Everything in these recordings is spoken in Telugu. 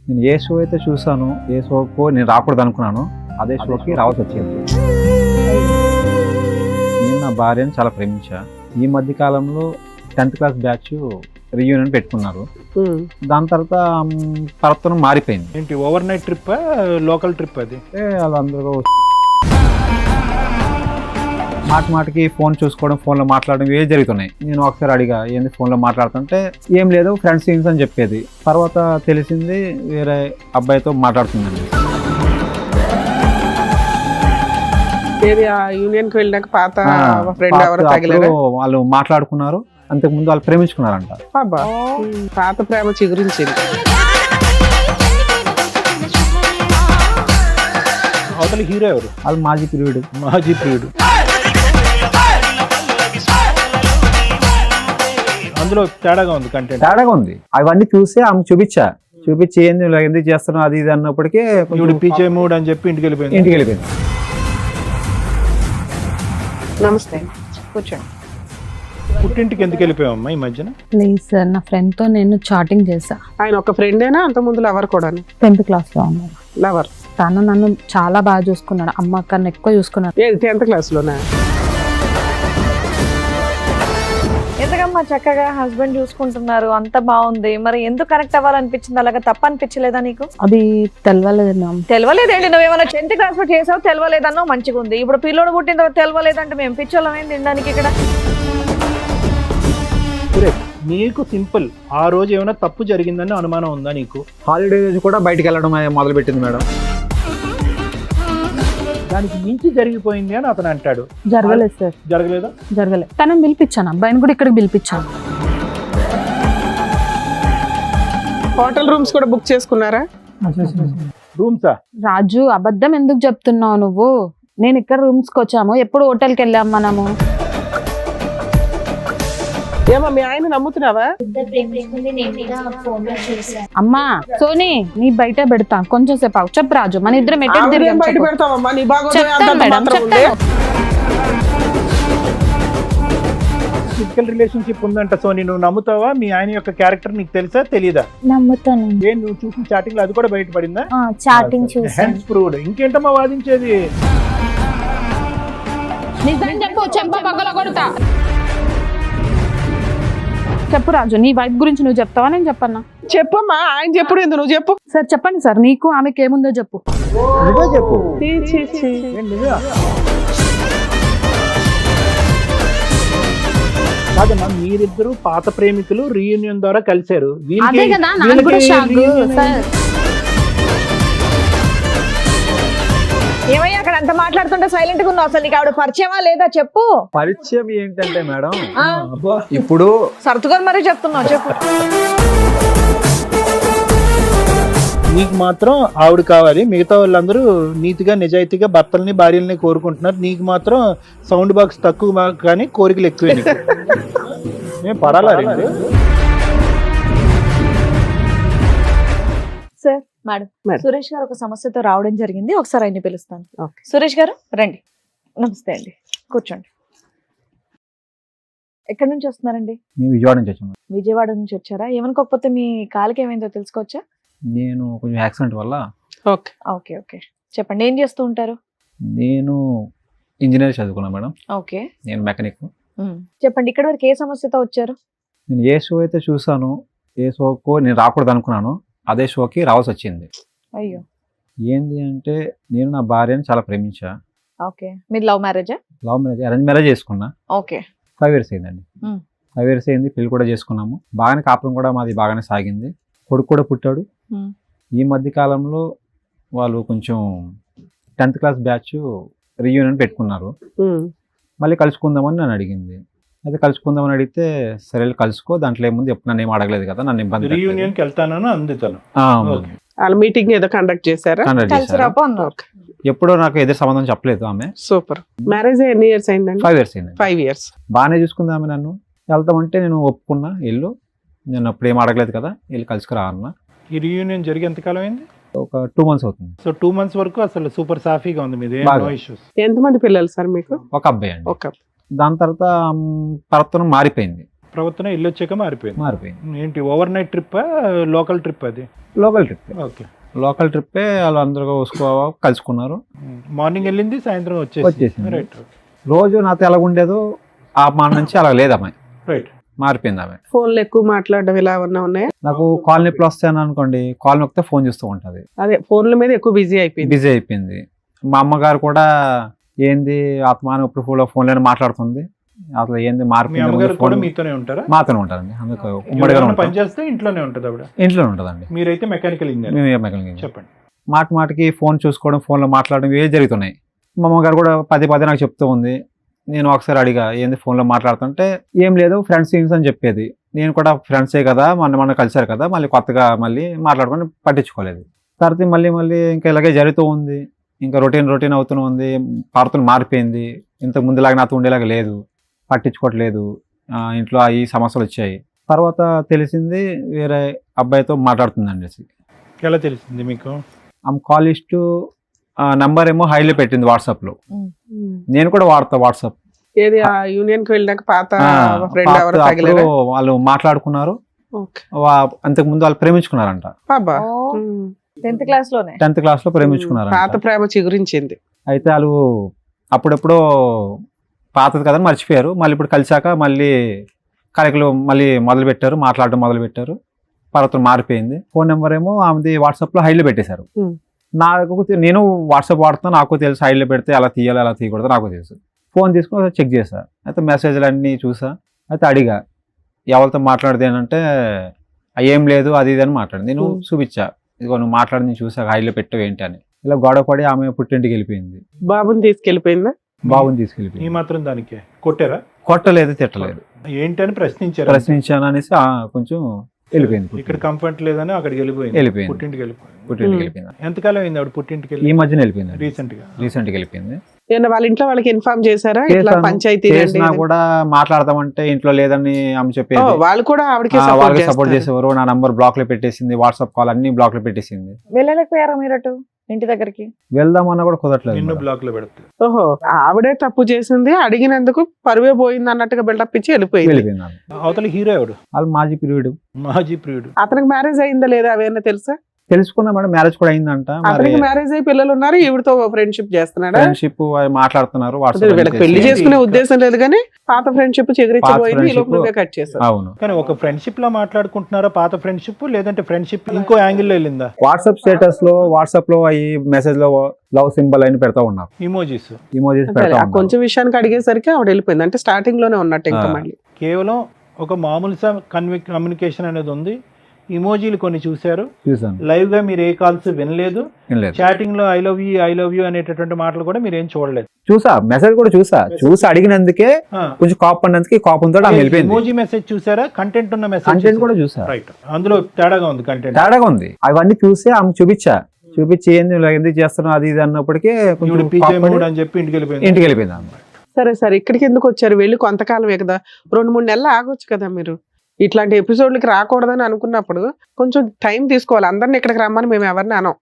నేను ఏ షో అయితే చూసానో, ఏ షోకో నేను రాకూడదు అనుకున్నాను, అదే షోకి రావాల్సి వచ్చింది. నేను నా భార్యను చాలా ప్రేమించా. ఈ మధ్య కాలంలో 10th క్లాస్ బ్యాచ్ రీయూనియన్ పెట్టుకున్నారు. దాని తర్వాత మారిపోయింది. ఏంటి overnight trip local trip అది? వాళ్ళందరూ మాటికి ఫోన్ చూసుకోవడం, ఫోన్లో మాట్లాడడం ఇవే జరుగుతున్నాయి. నేను ఒకసారి అడిగా ఏంది ఫోన్లో మాట్లాడుతుంటే ఏం లేదు ఫ్రెండ్స్ థింగ్స్ అని చెప్పేది. తర్వాత తెలిసింది వేరే అబ్బాయితో మాట్లాడుతుందండి. యూనియన్కి వెళ్ళినాక పాత ఫ్రెండ్ ఎవరో తగిలారా? వాళ్ళు మాట్లాడుకున్నారు, అంతకుముందు వాళ్ళు ప్రేమించుకున్నారంట. అబ్బా, పాత ప్రేమ చిగురించింది. అవతల హీరో ఎవరు? వాళ్ళు మాజీ ప్రియుడు. అందులో తేడాగా ఉంది, కంటెంట్ తేడాగా ఉంది. అవన్నీ చూసి ఆమె చూపించి ఏంది ఇలా ఎందుకు చేస్తున్నావు అది ఇది అన్నప్పటికీ పీచే మూడ్ అని చెప్పి ఇంటికి వెళ్ళిపోయింది. నమస్తే, కూర్చోండి. పుట్టింటికి ఎందుకు వెళ్ళిపోయావమ్మా ఈ మధ్యన? లేదు సార్, నా ఫ్రెండ్ తో నేను చాటింగ్ చేశా. ఆయన ఒక ఫ్రెండేనా? అంత ముందు లవర్ కూడా? 10th క్లాస్ లో ఉన్నాడు లవర్. తను నన్ను చాలా బాగా చూసుకున్నాడు, అమ్మ కన్నా ఎక్కువ చూసుకున్నాడు. 10th క్లాస్ లోనా? ఎందుకమ్మా చక్కగా హస్బెండ్ చూసుకుంటున్నారు, అంత బాగుంది, మరి ఎందుకు కనెక్ట్ అవ్వాలనిపించింది? అలాగా తప్ప అనిపించలేదా నీకు? అది తెలవలేదు మ్యామ్. తెలవలేదేంటి? నువ్వేమన్నా 10th క్లాస్ లో చేసావు, తెలవలేదన్నావు, మంచిగా ఉంది. ఇప్పుడు పిల్లోడు పుట్టిన తర్వాత తెలవలేదంటే మేము పిచ్చోళ్ళమేం తినడానికి ఇక్కడ? నీకు సింపుల్, ఆ రోజు ఏమైనా తప్పు జరిగిందని అనుమానం ఉందా నీకు? హాలిడేస్ కూడా బయటికి వెళ్ళడం మొదలు పెట్టింది మేడం. దానికి మించి జరిగిపోయింది అని అతను అంటాడు. జరగలేదు సార్. జరగలేదా? జరగలేదు. తనని పిలిపించాను, అబ్బాయిని కూడా ఇక్కడికి పిలిపించాను. హోటల్ రూమ్స్ కూడా బుక్ చేసుకున్నారా? రూమ్సా? రాజు, అబద్ధం ఎందుకు చెప్తున్నావు నువ్వు? నేను ఇక్కడ రూమ్స్ కి వచ్చాము, ఎప్పుడు హోటల్కి వెళ్ళాము మనము. ఏమో మీ ఆయన నమ్ముతున్నావా? అమ్మా సోనీ, నీ బయట పెడతా కొంచెం సేపు ఆగు. చెప్పు రాజు, మన ఇద్దరం ఆవిడేం బయట పెడతావమ్మా? నీ బాగోగులు అంతంత మాత్రం ఉంది. ఫిజికల్ రిలేషన్షిప్ ఉందంట సోనీ, నువ్వు నమ్ముతావా? మీ ఆయన యొక్క క్యారెక్టర్ నీకు తెలుసా తెలీదా? నమ్ముతాను. ఏం నువ్వు చూసిన చాటింగ్ లో అది కూడా బయటపడిందా? చాటింగ్ చూసాను. Hence proved. ఇంకేంటమ్మా వాదించేది? నిజం చెప్పు, చెంప పగలగొడతా. చెప్పు రాజు, నీ వైఫ్ గురించి నువ్వు చెప్తావా నేను చెప్పన్నా? చెప్పమ్మా, ఆయన చెప్పుడు ఎందుకు, నువ్వు చెప్పు. సార్ చెప్పండి సార్, నీకు ఆమెకి ఏముందో చెప్పు. నువ్వే చెప్పు. కాదమ్మా, మీరిద్దరు పాత ప్రేమికులు రీయూనియన్ ద్వారా కలిశారు. అదే కదా నాకు కూడా షాక్ సార్. ఏమయ్యా అక్కడ అంత మాట్లాడుతుంటే సైలెంట్ గా ఉన్నావు? అసలు నీకు ఆవిడ పరిచయమా లేదా చెప్పు. పరిచయం ఏంటంటే మేడం, ఇప్పుడు సర్దుకొని మరీ చెప్తున్నావు, చెప్పు. నీకు మాత్రం ఆవిడ కావాలి, మిగతా వాళ్ళందరూ నీతిగా నిజాయితీగా భర్తల్ని భార్యల్ని కోరుకుంటున్నారు. నీకు మాత్రం సౌండ్ బాక్స్ తక్కువ కానీ కోరికలు ఎక్కువ. మేము పడాలా? సార్ మేడం, సురేష్ గారు ఒక సమస్యతో రావడం జరిగింది, ఒకసారి ఆయన్ని పిలుస్తాను. సురేష్ గారు రండి. నమస్తే అండి, కూర్చోండి. ఎక్కడి నుంచి వస్తున్నారండి? మేము విజయవాడ నుంచి వచ్చాము. విజయవాడ నుంచి వచ్చారా? ఏమనుకోకపోతే మీ కాలుకి ఏమైందో తెలుసుకోవచ్చా? నేను కొంచెం యాక్సిడెంట్ వల్ల. ఓకే ఓకే ఓకే, చెప్పండి. ఏం చేస్తూ ఉంటారు? నేను ఇంజనీర్ చదువుకున్నా మేడం. ఓకే, నేను మెకానిక్. చెప్పండి, ఇక్కడ వరకు ఏ సమస్యతో వచ్చారు? నేను ఏ షో అయితే చూసానో, ఏ షోకో నేను రాకూడదు అనుకున్నాను, అదే షోకి రావాల్సి వచ్చింది. అయ్యో, ఏంది అంటే నేను నా భార్యను చాలా ప్రేమించా. ఓకే, మీరు లవ్ మ్యారేజా? లవ్ మ్యారేజ్, అరేంజ్ మ్యారేజ్ చేసుకున్నా. ఓకే, 5 years అయిందండి. 5 years అయింది, పెళ్లి కూడా చేసుకున్నాము. బాగానే కాపురం కూడా మాది బాగానే సాగింది. కొడుకు కూడా పుట్టాడు. ఈ మధ్య కాలంలో వాళ్ళు కొంచెం 10th క్లాస్ బ్యాచ్ రీయూనియన్ పెట్టుకున్నారు. మళ్ళీ కలుసుకుందామని నన్ను అడిగింది. అయితే కలుసుకుందామని అడిగితే సరే కలుసుకో, దాంట్లో ఏముంది, ఎప్పుడు నన్ను ఏం అడగలేదు కదా, నన్ను ఇబ్బంది. రీయూనియన్కి వెళ్తానని అంది తను. వాళ్ళ మీటింగ్ ఏదో కండక్ట్ చేశారా? ఎప్పుడో నాకు ఎదురు సంబంధం చెప్పలేదు ఆమె. సూపర్. మ్యారేజ్ ఎన్ని ఇయర్స్ అయిందండి? 5 years అయింది. 5 years. బాగానే చూసుకుంది ఆమె నన్ను. వెళ్తామంటే నేను ఒప్పుకున్నా, వెళ్ళు, నేను అప్పుడు ఏం అడగలేదు కదా, వెళ్ళి కలుసుకురా అన్న. ఈ రీయూనియన్ జరిగి ఎంతకాలం అయింది? ఒక 2 months అవుతుంది. సో 2 months వరకు అసలు సూపర్ సాఫీగా ఉంది మీది, నో ఇష్యూస్. ఎంతమంది పిల్లలు సార్ మీకు? ఒక అబ్బాయి అండి. ఒక. దాని తర్వాత మారిపోయింది. ప్రవర్తన ఇల్లు వచ్చాక మారిపోయింది. మారిపోయింది. ఏంటి overnight trip, local trip? అది లోకల్ ట్రిప్. ఓకే, లోకల్ ట్రిప్పే. వాళ్ళు అందరూ కలుసుకున్నారు. మార్నింగ్ వెళ్ళింది, సాయంత్రం వచ్చేసింది. రైట్. రోజు నాతో ఎలా ఉండేదో ఆ మాట నుంచి అలా లేదు అమ్మాయి. రైట్, మారిపోయింది ఆమె. ఫోన్లు ఎక్కువ మాట్లాడడం ఇలా ఏమన్నా ఉన్నాయా? నాకు కాల్ నొప్పులు వస్తాయని అనుకోండి, కాల్ నొక్కితే ఫోన్ చూస్తూ ఉంటది. అదే ఫోన్ల మీద ఎక్కువ బిజీ అయిపోయింది. బిజీ అయిపోయింది. మా అమ్మగారు కూడా ఏంది ఆత్మానం ఇప్పుడు ఫోన్లోనే మాట్లాడుతుంది, అసలు ఏంది మీ మారిపోయింది. అమ్మగారు కూడా మీతోనే ఉంటారా? మాతోనే ఉంటారండి. అందుకు ఉమ్మడిగా పని ఉంటాం. చేస్తే ఇంట్లోనే ఉంటుంది ఆవిడ? ఇంట్లోనే ఉంటుందండి. మీరైతే మెకానికల్ ఇంజనీర్. మేము మెకానికల్. చెప్పండి. మాటికి ఫోన్ చూసుకోవడం, ఫోన్లో మాట్లాడడం ఇవే జరుగుతున్నాయి. మా అమ్మగారు కూడా పదే నాకు చెప్తూ ఉంది. నేను ఒకసారి అడిగా, ఏంది ఫోన్లో మాట్లాడుతుంటే ఏం లేదు ఫ్రెండ్స్ అని చెప్పేది. నేను కూడా ఫ్రెండ్సే కదా, మొన్న కలిసారు కదా, మళ్ళీ కొత్తగా మళ్ళీ మాట్లాడుకొని పట్టించుకోలేదు. తర్వాత మళ్ళీ ఇంకా ఇలాగే జరుగుతూ ఉంది. ఇంకా రొటీన్ అవుతూనే ఉంది. పార్తలు మారిపోయింది. ఇంతకు ముందులాగా నాతో ఉండేలాగా లేదు, పట్టించుకోవట్లేదు. ఇంట్లో ఈ సమస్యలు వచ్చాయి. తర్వాత తెలిసింది వేరే అబ్బాయితో మాట్లాడుతుంది అనేసి. ఎలా తెలిసింది మీకు? ఆమె కాల్ లిస్టు నంబర్ ఏమో హైలో పెట్టింది వాట్సాప్లో. నేను కూడా వాడతా వాట్సాప్. ఏది ఆ యూనియన్ కి వెళ్ళాక పాత ఫ్రెండ్ ఎవరు తగిలారా? వాళ్ళు మాట్లాడుకున్నారు. ఓకే. అంతకు ముందు వాళ్ళు ప్రేమించుకున్నారంట. అబ్బా. 10th క్లాస్ లోనే 10th క్లాస్ లో ప్రేమించుకున్నారంట. పాత ప్రేమ చిగురించింది. అయితే వాళ్ళు అప్పుడెప్పుడో పాతది కదా మర్చిపోయారు. మళ్ళీ ఇప్పుడు కలిసాక మళ్ళీ కలెక్లు మళ్ళీ మాట్లాడడం మొదలు పెట్టారు. పర్వతం మారిపోయింది. ఫోన్ నెంబర్ ఏమో ఆమెది వాట్సాప్ లో హైలో పెట్టేశారు. నేను వాట్సాప్ వాడుతున్నా, నాకు తెలుసు హైలో పెడితే అలా తీయాలి అలా తీయకూడదు నాకు తెలుసు. ఫోన్ తీసుకుని చెక్ చేశా. అయితే మెసేజ్లు అన్నీ చూసా. అయితే అడిగా ఎవరితో మాట్లాడితే అంటే ఏం లేదు అది ఇది అని మాట్లాడింది. నేను చూపించా, ఇదిగో నువ్వు మాట్లాడింది చూసా, హైలో పెట్టావు ఏంటి అని. ఇలా గొడవ పడి ఆమె పుట్టింటికి వెళ్ళిపోయింది. బాబుని తీసుకెళ్ళిపోయిందా? బాబుని తీసుకెళ్ళిపోయింది. ఈ మాత్రం దానికి కొట్టారా? కొట్టలేదు, తిట్టలేదు. ఏంటని ప్రశ్నించాను అనేసి కొంచెం వెళ్ళిపోయింది. ఇక్కడ కంఫర్ట్ లేదని అక్కడికి వెళ్ళిపోయింది. పుట్టింటికి వెళ్ళిపోయింది. ఎంతకాలం అయింది ఆవిడ పుట్టింటికి వెళ్ళి? ఈ మధ్యన వెళ్ళిపోయింది. రీసెంట్ గా వెళ్ళిపోయింది. వాళ్ళ ఇంట్లో వాళ్ళకి ఇన్ఫార్మ్ చేశారా? ఇట్లా పంచాయతీ కూడా మాట్లాడదామంటే ఇంట్లో లేదని ఆమె చెప్పేది. వాళ్ళు కూడా ఆవిడకి సపోర్ట్ చేసేవారు. నా నంబర్ బ్లాక్ లో పెట్టేసింది, వాట్సాప్ కాల్ అన్ని బ్లాక్ లో పెట్టేసింది. వెళ్ళలేకపోయారా మీరు అటు ఇంటి దగ్గరికి? వెళ్దామన్నా కూడా కుదరట్లేదు. నిన్ను బ్లాక్ లో పెడతారు. ఓహో, ఆవిడే తప్పు చేసింది, అడిగినందుకు పరువే పోయింది అన్నట్టుగా బిల్డప్ ఇచ్చి వెళ్ళిపోయింది. అవతల హీరో ఎవడు? వాళ్ళు మాజీ ప్రియుడు. అతనికి మ్యారేజ్ అయిందా లేదా అవేనా తెలుసా? తెలుసుకున్నా మేడం, మ్యారేజ్ కూడా అయిందంట. అతనికి మ్యారేజ్ అయ్యి పిల్లలు ఉన్నారు, ఈవిడతో ఫ్రెండ్షిప్ చేస్తున్నాడా? ఫ్రెండ్షిప్ మాట్లాడుతున్నారు. వీళ్ళకి పెళ్లి చేసుకునే ఉద్దేశం లేదు కానీ పాత ఫ్రెండ్షిప్ చెగిరిచ్చిపోయింది, ఈ లోపల కట్ చేశారు. అవును. కానీ ఒక ఫ్రెండ్షిప్ లో మాట్లాడుకుంటున్నారా పాత ఫ్రెండ్షిప్, లేదంటే ఫ్రెండ్షిప్ ఇంకో యాంగిల్ లో వెళ్ళిందా? వాట్సాప్ స్టేటస్ లో వాట్సాప్ లో ఈ మెసేజ్ లో లవ్ సింబల్ అని పెడతా ఉన్నారు. ఇమోజీస్ పెడతా కొంచెం విషయానికి అడిగేసరికి ఆవిడ వెళ్ళిపోయింది. అంటే స్టార్టింగ్ లోనే ఉన్నట్టు ఇంకా మళ్ళీ కేవలం ఒక మామూలు కమ్యూనికేషన్ అనేది ఉంది. ఇమోజీలు కొన్ని చూశారు, లైవ్ గా మీరు ఏ కాల్స్ వినలేదు. చాటింగ్ లో ఐ లవ్ యూ అనేటటువంటి మాటలు కూడా మీరు ఏం చూడలేదు. చూసా, మెసేజ్ కూడా చూసి అడిగినందుకే కొంచెం కోపడినందుకే కోపంతో ఇమోజీ మెసేజ్ చూసారా? కంటెంట్ ఉన్న మెసేజ్ కూడా చూసా. రైట్, అందులో తేడాగా ఉంది, కంటెంట్ తేడాగా ఉంది. అవన్నీ చూసి ఆమె చూపించి ఏంది ఎందుకు చేస్తున్నా అది ఇది అన్నప్పటికీ అని చెప్పి ఇంటికి వెళ్ళిపోయింది. సరే ఇక్కడికి ఎందుకు వచ్చారు? వెళ్ళి కొంతకాలమే కదా, 2-3 నెలలు ఆగొచ్చు కదా. మీరు ఇట్లాంటి ఎపిసోడ్లకి రాకూడదని అనుకున్నప్పుడు కొంచెం టైం తీసుకోవాలి. అందరిని ఇక్కడికి రమ్మని మేము ఎవరిని అనం.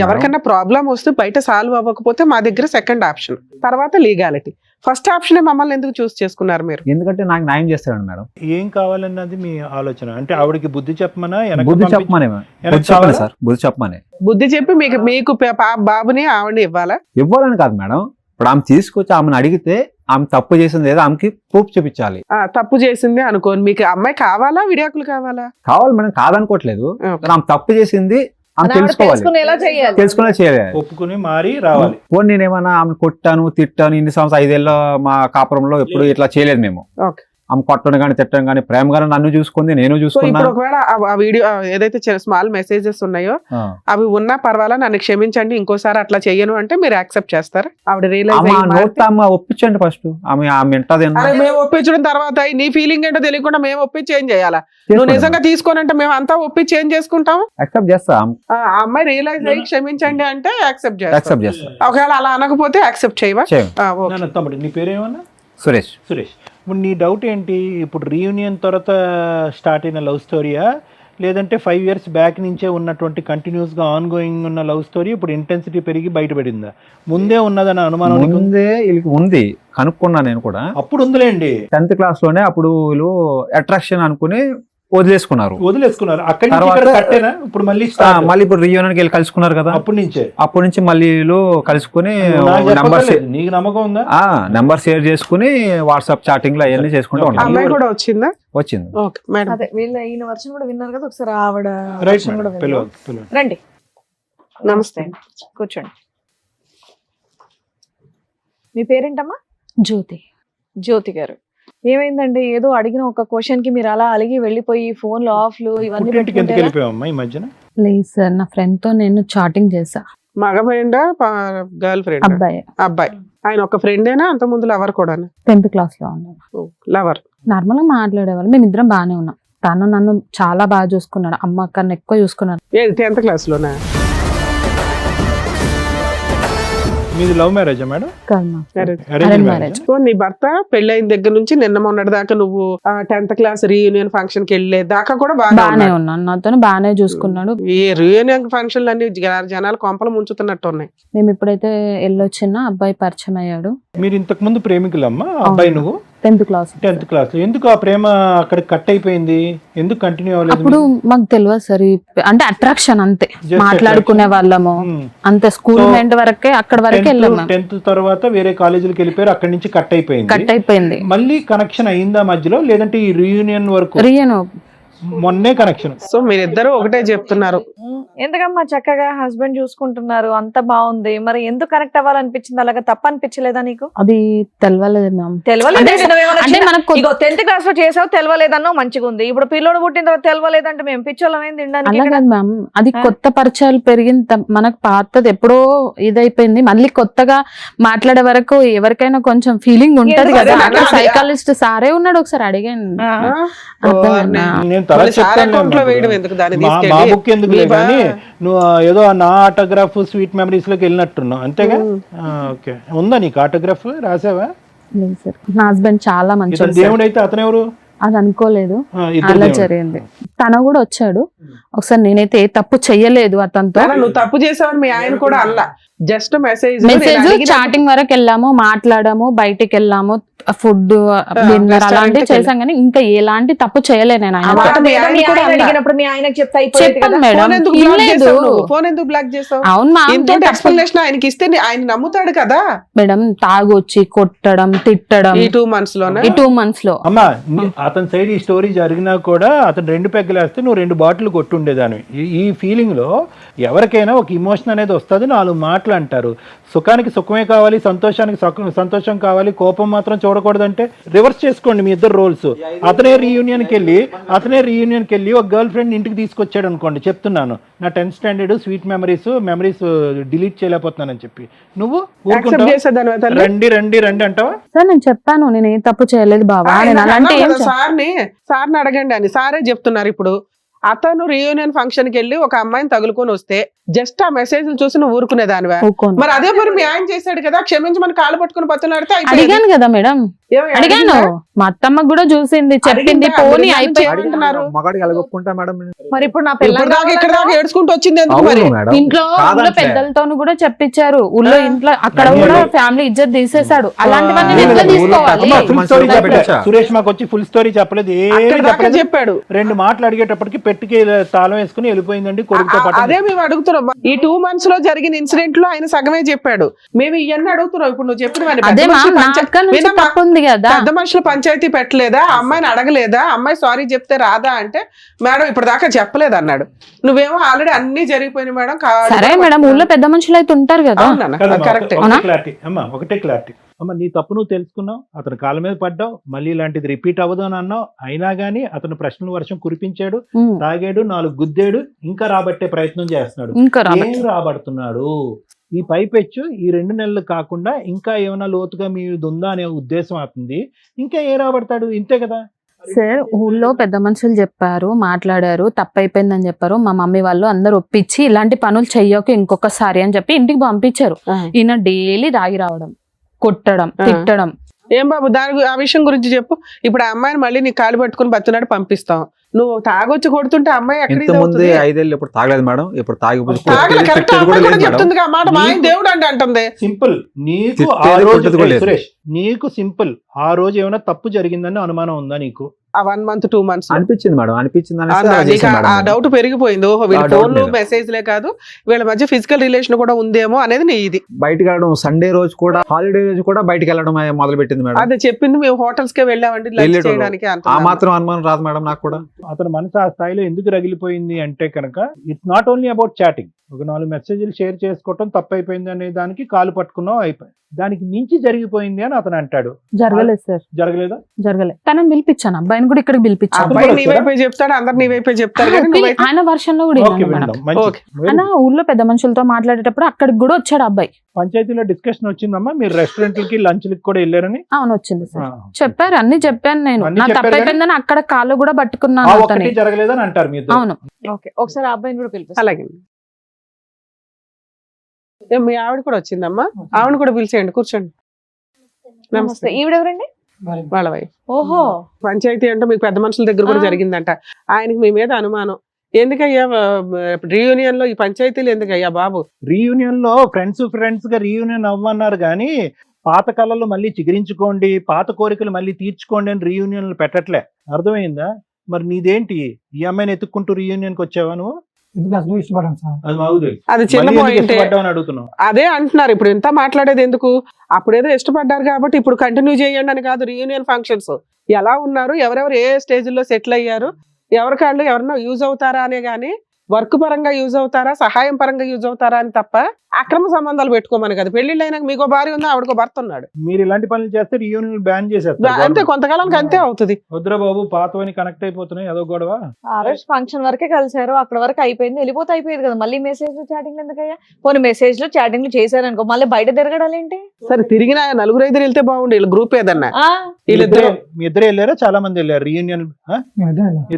ఎవరికైనా ప్రాబ్లం వస్తే బయట సాల్వ్ అవ్వకపోతే మా దగ్గర సెకండ్ ఆప్షన్, తర్వాత లీగాలిటీ. ఫస్ట్ ఆప్షన్ మమ్మల్ని ఎందుకు చూస్ చేసుకున్నారు మీరు? ఎందుకంటే నాకు న్యాయం చేస్తాడు మేడం. ఏం కావాలన్నది మీ ఆలోచన. అంటే ఆవిడకి బుద్ధి చెప్పమనే బుద్ధి చెప్పి మీకు బాబుని ఆవిడని ఇవ్వాలని కాదు మేడం. ఇప్పుడు ఆమె తీసుకొచ్చి ఆమెను అడిగితే ఆమె తప్పు చేసింది లేదా ఆమెకి ప్రూఫ్ చూపించాలి. తప్పు చేసింది అనుకోని మీకు అమ్మాయి కావాలా, విడాకులు కావాలి మేడం? కాదనుకోవట్లేదు. ఆమె తప్పు చేసింది ఆమె తెలుసుకునేలా చేయాలి, ఒప్పుకుని మారి రావాలి. పోనీ నేనేమన్నా ఆమె కొట్టాను తిట్టాను, ఇన్ని సంవత్సరాలు 5 ఏళ్ళ మా కాపురంలో ఎప్పుడు ఇట్లా చేయలేదు మేము. ఆమె కొట్టడం కానీ తిట్టడం కానీ, ప్రేమగా నన్ను చూసుకుంది, నేను చూసుకున్నాను. ఒకవేళ ఆ వీడియో ఏదైతే స్మాల్ మెసేజెస్ ఉన్నాయో అవి ఉన్నా పర్వాలా, నన్ను క్షమించండి, ఇంకోసారి అట్లా చెయ్యను అంటే మీరు యాక్సెప్ట్ చేస్తారు? ఆవిడ ఒప్పించండి ఫస్ట్. ఆమె మేము ఒప్పించడం తర్వాత నీ ఫీలింగ్ ఏంటో తెలియకుండా మేము ఒప్పించి ఏం చేయాలా? నువ్వు నిజంగా తీసుకోనంటే మేము అంతా ఒప్పించి ఏం చేసుకుంటాం? యాక్సెప్ట్ చేస్తాం. ఆ అమ్మాయి రియలైజ్ అయ్యి క్షమించండి అంటే యాక్సెప్ట్ చేస్తాం. ఒకవేళ అలా అనకపోతే యాక్సెప్ట్ చేయవా? నీ పేరేమన్నా? సురేష్. ఇప్పుడు నీ డౌట్ ఏంటి? ఇప్పుడు రీయూనియన్ తర్వాత స్టార్ట్ అయిన లవ్ స్టోరీయా, లేదంటే 5 years బ్యాక్ నుంచే ఉన్నటువంటి కంటిన్యూస్ గా ఆన్ గోయింగ్ ఉన్న లవ్ స్టోరీ ఇప్పుడు ఇంటెన్సిటీ పెరిగి బయటపడిందా? ముందే ఉన్నదన్న అనుమానం నీకు? ముందే వీళ్ళకి ఉంది, కనుక్కున్నా నేను కూడా. అప్పుడు ఉందిలేండి, 10th class లోనే. అప్పుడు వీళ్ళు అట్రాక్షన్ అనుకుని వదిలేసుకున్నారు. అక్కడి నుంచి తర్వాత ఇక్కడ కట్టేనా? ఇప్పుడు మళ్ళీ start. మళ్ళీ ఇప్పుడు రీయూనియన్కి వెళ్ళి కలుసుకున్నారు కదా, అప్పటి నుంచి మళ్ళీ వీళ్ళు కలుసుకుని నీకు నమ్మకం ఉందా? నెంబర్ షేర్ చేసుకుని వాట్సాప్ చాటింగ్ లో అవన్నీ చేసుకుంటూ ఉంటారు. అమ్మాయి కూడా వచ్చిందా? వచ్చింది. Okay madam. అదే వీళ్ళ ఈయన వర్షన్ కూడా విన్నారు కదా, ఒకసారి ఆవిడ రైట్ version కూడా మేడం, విందాం. రండి, నమస్తే అండి, కూర్చోండి. మీ పేరేంటమ్మా? జ్యోతి. జ్యోతి గారు, ఏమైందండి? ఏదో అడిగిన ఒక క్వశ్చన్ కి మీరు అలా అలిగి వెళ్ళిపోయి ఫోన్లు ఆఫ్లు ఇవన్నీ పుట్టింటికి ఎందుకు వెళ్ళిపోయావమ్మా ఈ మధ్యన? లేదు సార్, నా ఫ్రెండ్ తో నేను చాటింగ్ చేసా. మగమైందా గర్ల్ ఫ్రెండ్? అబ్బాయి. అబ్బాయి. ఆయన ఒక ఫ్రెండేనా అంత ముందు లవర్ కూడా? 10th class లో ఉన్నాను. లవర్. నార్మల్ గా మాట్లాడేవాళ్ళు, మేమిద్దరం బాగానే ఉన్నాం. తను నన్ను చాలా బాగా చూసుకున్నాడు, అమ్మ కన్నా ఎక్కువ చూసుకున్నాడు. 10th class లోనా? మీది లవ్ మ్యారేజా మేడం? Arrange marriage. సో నీ భర్త పెళ్ళైన దగ్గర నుంచి నిన్న మొన్నటి దాకా నువ్వు 10th class రీయూనియన్ ఫంక్షన్ కి వెళ్ళే దాకా కూడా బాగానే ఉన్నాను, నాతో బాగానే చూసుకున్నాడు. ఈ రీయూనియన్ ఫంక్షన్లు అన్ని జనాలు కొంపలు ముంచుతున్నట్టు ఉన్నాయి. మేము ఎప్పుడైతే వెళ్ళొచ్చినా అబ్బాయి పరిచయం అయ్యాడు. మీరు ఇంతకు ముందు ప్రేమికులమ్మా? అబ్బాయి నువ్వు 10th class. 10th class. ఎందుకు ఆ ప్రేమ అక్కడ కట్ అయిపోయింది? ఎందుకు కంటిన్యూ అవ్వలేదు? అప్పుడు మాకు తెలియదు సార్, అంటే అట్రాక్షన్ అంతే, మాట్లాడుకునే వాళ్ళము అంతే. స్కూల్ మెంట్ వరకే, అక్కడ వరకే వెళ్ళాము. 10th తర్వాత వేరే కాలేజీలకు వెళ్ళిపోయారు, అక్కడి నుంచి కట్ అయిపోయింది. మళ్ళీ కనెక్షన్ అయిందా మధ్యలో, లేదంటే ఈ రీయూనియన్ వరకు? మొన్నే కనెక్షన్. సో మీరిద్దరు ఒకటే చెప్తున్నారు. ఎందుకమ్మా చక్కగా హస్బెండ్ చూసుకుంటున్నారు, అంత బాగుంది, మరి ఎందుకు కనెక్ట్ అవ్వాలనిపించింది? అలాగా తప్ప అనిపించలేదా నీకు? అది తెలవలేదు మ్యామ్. తెలియలేదు. 10th class లో చేసావు, తెలియలేదన్నో మంచిగా ఉంది. ఇప్పుడు పిల్లోడు పుట్టిన తర్వాత తెలియలేదంటే మేము పిచ్చోళ్ళం ఏం తినడానికి? అలా కాదు మ్యామ్, అది కొత్త పరిచయాలు పెరిగిన మనకు పాతది ఎప్పుడో ఇదైపోయింది. మళ్ళీ కొత్తగా మాట్లాడే వరకు ఎవరికైనా కొంచెం ఫీలింగ్ ఉంటది కదా. అట్లా సైకాలజిస్ట్ సారే ఉన్నాడు, ఒకసారి అడిగాను. మా బుక్ ఎందుకు కానీ నువ్వు ఏదో నా ఆటోగ్రాఫ్ స్వీట్ మెమరీస్ లోకి వెళ్ళినట్టున్నావు అంతేగా? ఓకే, ఉందా నీకు ఆటోగ్రాఫ్? రాసావా? నా హస్బెండ్ చాలా మంచి దేవుడు. అయితే అతను ఎవరు? అది అనుకోలేదు, అలా జరిగింది. తను కూడా వచ్చాడు ఒకసారి. నేనైతే ఏ తప్పు చెయ్యలేదు అతనితో. నువ్వు తప్పు చేసావని మీ ఆయన కూడా అల్లా, జస్ట్ మెసేజ్ చాటింగ్ వరకు వెళ్ళాము, మాట్లాడాము, బయటికి వెళ్ళాము, ఫుడ్ డిన్నర్ అలాంటివి చేసాం, కానీ ఇంకా ఎలాంటి తప్పు చేయలేదు నేను. చెప్పాను మేడం. అవును ఎక్స్ప్లెనేషన్ ఆయనకి ఇస్తే ఆయన నమ్ముతాడు కదా మేడం. తాగొచ్చి కొట్టడం, తిట్టడం ఈ 2 months ఈ 2 months లో. అమ్మా అతని సైడ్ ఈ స్టోరీ జరిగినా కూడా అతను 2 పెగ్గలేస్తే నువ్వు 2 బాటిల్ కొట్టుండేదాన్ని. ఈ ఫీలింగ్ లో ఎవరికైనా ఒక ఇమోషన్ అనేది వస్తుంది, 4 మాటలు అంటారు. సుఖానికి సుఖమే కావాలి, సంతోషానికి సంతోషం కావాలి, కోపం మాత్రం చూడకూడదంటే రివర్స్ చేసుకోండి మీ ఇద్దరు రోల్స్. అతనే రీయూనియన్కి వెళ్ళి ఒక గర్ల్ ఫ్రెండ్ ఇంటికి తీసుకొచ్చాడు అనుకోండి, చెప్తున్నాను నా 10th standard sweet memories delete చేయలేకపోతున్నానని చెప్పి నువ్వు రండి అంటావా? సార్ నేను చెప్పాను, నేను ఏం తప్పు చేయలేదు బాబా, నేను అలాంటి సార్ని అడగండి అని. సారే చెప్తున్నారు. ఇప్పుడు అతను రీయూనియన్ ఫంక్షన్ కి వెళ్ళి ఒక అమ్మాయిని తగులుకొని వస్తే జస్ట్ ఆ మెసేజ్ చూసి నువ్వు ఊరుకునేదానివా? మరి అదే మరి మీ ఆయన చేశాడు కదా, క్షమించి మన కాళ్ళు పట్టుకుని పత్తులాడితే అడిగాను కదా మేడం, అడిగాను. మా అత్తమ్మ కూడా చూసింది, చెప్పింది, పోనీ అయిపోయింటున్నారు. మరి ఇప్పుడు నా పిల్లలు ఇక్కడ దాకా ఏడ్చుకుంటూ వచ్చింది ఎందుకు? మరి ఇంట్లో పెద్దలతో కూడా చెప్పించారు, ఊళ్ళో ఇంట్లో అక్కడ కూడా ఫ్యామిలీ ఇజ్జత్ తీసేశాడు. అలాంటివన్నీ ఎట్లా తీసుకోవాలి? సురేష్ మాకు వచ్చి ఫుల్ స్టోరీ చెప్పలేదు, చెప్పాడు. 2 మాటలు అడిగేటప్పటికి పెట్టుకి తాళం వేసుకుని వెళ్ళిపోయిందండి కొడుకుతో పాటు. అదే మేము అడుగుతున్నాం. ఈ 2 months లో జరిగిన ఇన్సిడెంట్ లో ఆయన సగమే చెప్పాడు. మేము ఇవన్నీ అడుగుతున్నాం. ఇప్పుడు నువ్వు చెప్పిన పెద్ద మనుషులు పంచాయతీ పెట్టలేదా, అమ్మాయిని అడగలేదా, అమ్మాయి సారీ చెప్తే రాదా అంటే మేడం ఇప్పుడు దాకా చెప్పలేదు అన్నాడు. నువ్వేమో ఆల్రెడీ అన్ని జరిగిపోయినాయి మేడం. సరే మేడం, ఊళ్ళో పెద్ద మనుషులు అయితే ఉంటారు కదా. ఒకటే క్లారిటీ అమ్మ, నీ తప్పు నువ్వు తెలుసుకున్నావు, అతను కాళ్ళ మీద పడ్డావు, మళ్ళీ ఇలాంటిది రిపీట్ అవ్వదు అని అన్నావు. అయినా గానీ అతను ప్రశ్నల వర్షం కురిపించాడు, తాగాడు, 4 గుద్దాడు, ఇంకా రాబట్టే ప్రయత్నం చేస్తున్నాడు. ఏం రాబడుతున్నాడు? ఈ పైపెచ్చు ఈ 2 నెలలు కాకుండా ఇంకా ఏమైనా లోతుగా మీది ఉందా అనే ఉద్దేశం అవుతుంది. ఇంకా ఏం రాబడతాడు? ఇంతే కదా సార్. ఊళ్ళో పెద్ద మనుషులు చెప్పారు, మాట్లాడారు, తప్పైపోయిందని చెప్పారు. మా మమ్మీ వాళ్ళు అందరు ఒప్పించి ఇలాంటి పనులు చెయ్యకు ఇంకొకసారి అని చెప్పి ఇంటికి పంపించారు. ఈయన డైలీ తాగి రావడం, కొట్టడం, తిట్టడం. ఏం బాబు దాని ఆ విషయం గురించి చెప్పు. ఇప్పుడు ఆ అమ్మాయిని మళ్ళీ నీ కాలు పట్టుకుని బతున్నాడు పంపిస్తాం, నువ్వు తాగొచ్చి కొడుతుంటే అమ్మాయి ఎక్కడ ఇంత ముందు 5 ఏళ్ళు ఇప్పుడు తాగలేదు మేడం, ఇప్పుడు తాగిపోతే కరెక్ట్ తిట్టేది కూడా లేదు మేడం. చెప్తుంది ఆ మాట, మా ఆయన దేవుడు అంటే అంటుంది. సింపుల్. నీకు ఆ తిట్టేది రోజు కొట్టేది కూడా లేదు. సురేష్, నీకు సింపుల్, ఆ రోజు ఏమైనా తప్పు జరిగిందని అనుమానం ఉందా నీకు? ఆ 1 month 2 months అనిపించింది మేడం, అనిపించింది అనేసి అలా నీకు చేశాను మేడం ఆ నేను. డౌట్ పెరిగిపోయింది. ఓహో వీళ్ళ ఆ doubt ఫోన్లు మీద. మెసేజ్లే కాదు, వీళ్ళ మధ్య ఫిజికల్ రిలేషన్ కూడా ఉందేమో అనేది నీ ఇది. బయటకు వెళ్ళడం, సండే రోజు కూడా, హాలిడే రోజు కూడా బయటకు వెళ్ళడం మొదలు పెట్టింది మేడం. అదే చెప్పింది, మేము హోటల్స్ కే వెళ్ళామండి లంచ్ వెళ్ళేటోళ్ళు. చేయడానికి ఆ అంటున్నాను. మాత్రం అనుమానం రాదు మేడం నాకు కూడా. అతను మనసు ఆ స్థాయిలో ఎందుకు రగిలిపోయింది అంటే కనుక, it's not only about chatting. ఒక 4 మెసేజ్లు షేర్ చేసుకోవటం తప్పైపోయింది అనే దానికి కాలు పట్టుకున్నావు, అయిపోయి దానికి మించి జరిగిపోయింది అని అతను అంటాడు. జరగలేదు సార్, జరగలేదా? జరగలేదు. తనని పిలిపించాను, అబ్బాయిని కూడా ఇక్కడికి ఆ పిలిపించాను. అబ్బాయి కూడా నీ వచ్చారా? వైపే చెప్తాడు, అందరు నీ వైపే చెప్తారు కానీ పిలి- నువ్వైతే ఆయన వర్షంలో కూడా ఓకే, విన్నాను మేడం. విందాం. మంచిది. ఓకే. ఆయన ఊళ్ళో పెద్ద మనుషులతో మాట్లాడేటప్పుడు అక్కడికి కూడా వచ్చాడు అబ్బాయి. పంచాయతీలో డిస్కషన్ వచ్చిందమ్మా, మీరు రెస్టారెంట్లకి లంచ్లకి కూడా వెళ్ళారని. అవును వచ్చింది సార్. ఆ, చెప్పారు, అన్ని చెప్పాను నేను. అన్ని నా చెప్పారు తప్పైపోయిందని అక్కడ కాళ్ళు కూడా ఆ పట్టుకున్నాను ఒక్కటి అతని. జరగలేదని అంటారు మీరు. అవును. ఓకే, ఒకసారి ఆ అబ్బాయిని కూడా పిలిపిస్తాను. అలాగే. మీ ఆవిడ కూడా వచ్చిందమ్మా, ఆవిడ కూడా పిలిచేయండి, కూర్చోండి. నమస్తే. నమస్తే. ఈవిడెవరండి? వాళ్ళ వైఫ్. ఓహో, పంచాయతీ అంటే మీకు పెద్ద మనుషుల దగ్గర కూడా ఆ. జరిగిందంట. ఆయనకి మీ మీద అనుమానం. ఎందుకయ్యా రీయూనియన్ లో ఈ పంచాయతీలు ఎందుకయ్యా బాబు? రీయూనియన్ లో ఫ్రెండ్స్ గా రీయూనియన్ అవ్వన్నారు కానీ, పాత కళలు మళ్ళీ చిగురించుకోండి, పాత కోరికలు మళ్ళీ తీర్చుకోండి అని రీయూనియన్లు పెట్టట్లే. అర్థమైందా? మరి నీదేంటి, ఈ అమ్మాయిని ఎత్తుక్కుంటూ రీయూనియన్ కి వచ్చావా నువ్వు? అది మాకు తెలుసు. అది చిన్న మళ్ళీ ఎందుకు పాయింట్. ఇష్టపడ్డావని అడుగుతున్నావు. అదే అంటున్నారు, ఇప్పుడు ఇంత మాట్లాడేది ఎందుకు? అప్పుడేదో ఇష్టపడ్డారు కాబట్టి ఇప్పుడు కంటిన్యూ చేయండి అని కాదు. రీయూనియన్ ఫంక్షన్స్ ఎలా ఉన్నారు, ఎవరెవరు ఏ స్టేజ్ లో సెటిల్ అయ్యారు, ఎవరికాళ్ళు ఎవరన్నా యూజ్ అవుతారా అనే గానీ, వర్క్ పరంగా యూజ్ అవుతారా, సహాయం పరంగా యూజ్ అవుతారా అని తప్ప అక్రమ సంబంధాలు పెట్టుకోమని కదా. పెళ్లిళ్ళు అయినాక మీకో భార్య ఉంది, ఆవిడకో భర్త ఉన్నాడు. మీరు ఇలాంటి పనులు చేస్తే రీయూనియన్ బ్యాన్ చేసేస్తారు అంతే, government. కొంతకాలానికి అంతే అవుతుంది. వద్దురా బాబు, పాతవని కనెక్ట్ అయిపోతున్నాయి, అదో గొడవ. ఆ రోజు ఫంక్షన్ వరకే కలిసారు, అక్కడ వరకు అయిపోయింది, వెళ్ళిపోతే అయిపోయేది కదా. మళ్ళీ మెసేజ్ చాటింగ్ ఎందుకయ్యా? పోనీ మెసేజ్ లో చాటింగ్ చేశారు అనుకో, మళ్ళీ బయట తిరగడాలు ఏంటి? సరే తిరిగిన 4-5 వెళ్తే బాగుండు, వీళ్ళ గ్రూప్ ఏదన్నా. ఆ, వీళ్ళిద్దరు మీ ఇద్దరు వెళ్ళారా? చాలా మంది వెళ్ళారు రీయూనియన్.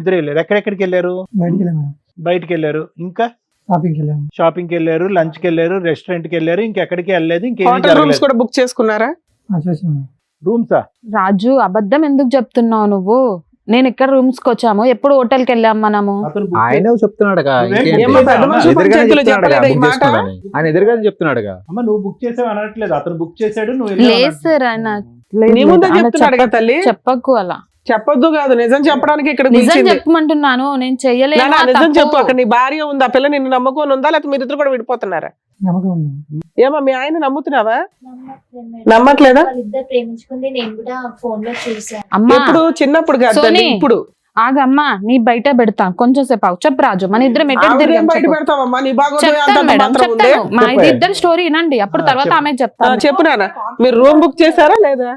ఇద్దరు వెళ్ళారు. ఎక్కడెక్కడికి వెళ్ళారు? బయటికి వెళ్ళారు. ఇంకా షాపింగ్ కి వెళ్ళారు, లంచ్ కి వెళ్ళారు, రెస్టారెంట్ కి వెళ్ళారు, ఇంకెక్కడికి వెళ్ళలేదు. ఇంకేమీ హోటల్ రూమ్స్ జరగలేదు. కూడా బుక్ చేసుకున్నారా? రూమ్సా? రాజు, అబద్ధం ఎందుకు చెప్తున్నావు నువ్వు? నేను ఇక్కడ రూమ్స్ కి వచ్చాము, ఎప్పుడు హోటల్ కి వెళ్ళాం మనము. అతను book ఆయనే చెప్తున్నాడు ఏమ్మా, పెద్ద మనుషులు పంచాయతీలో చెప్పలేదా ఈ మాట? ఆయన ఎదురుగానే చెప్తున్నాడుగా. అమ్మ, నువ్వు బుక్ చేసావు అనట్లేదు, అతను బుక్ చేశాడు, నువ్వు లేదు వెళ్ళావు సార్, ఆయన నీ ముందే అలా చెప్తున్నాడు కదా తల్లి. చెప్పకు అలా. చెప్పొద్దు కాదు, నిజం చెప్పడానికి ఇక్కడ నిజం పిలిచింది. చెప్పమంటున్నాను, నేను చెయ్యలేను. నాన్న, ఆ నిజం తప్పు. చెప్పు. అక్కడ నీ భార్య ఉందా, పిల్ల నిన్ను నమ్ముకొని ఉందా, లేకపోతే మీరిద్దరు కూడా విడిపోతున్నారా? ఏమా మీ ఆయన నమ్ముతున్నావా? నమ్మట్లేదా? వాళ్ళిద్దరు ప్రేమించుకుంది నేను కూడా ఫోన్ లో చూసాను. అమ్మా, ఎప్పుడు? చిన్నప్పుడు కాదు తల్లి, సోనీ. ఇప్పుడు. ఆగమ్మా, నీ బయట పెడతాను కొంచెం సేపు ఆగు. చెప్పు రాజు, మన ఇద్దరం ఎటు ఆవిడేం తిరిగాం బయట చెప్పు. పెడతావమ్మా, నీ బాగోదు చెప్తాను అంతంత మేడం, మాత్రం ఉంది. చెప్తాను. మా ఇది ఇద్దరు స్టోరీ వినండి, అప్పుడు తర్వాత చెప్పు. ఆమె చెప్తాను. చెప్పు నాన్న, మీరు రూమ్ బుక్ చేశారా లేదా?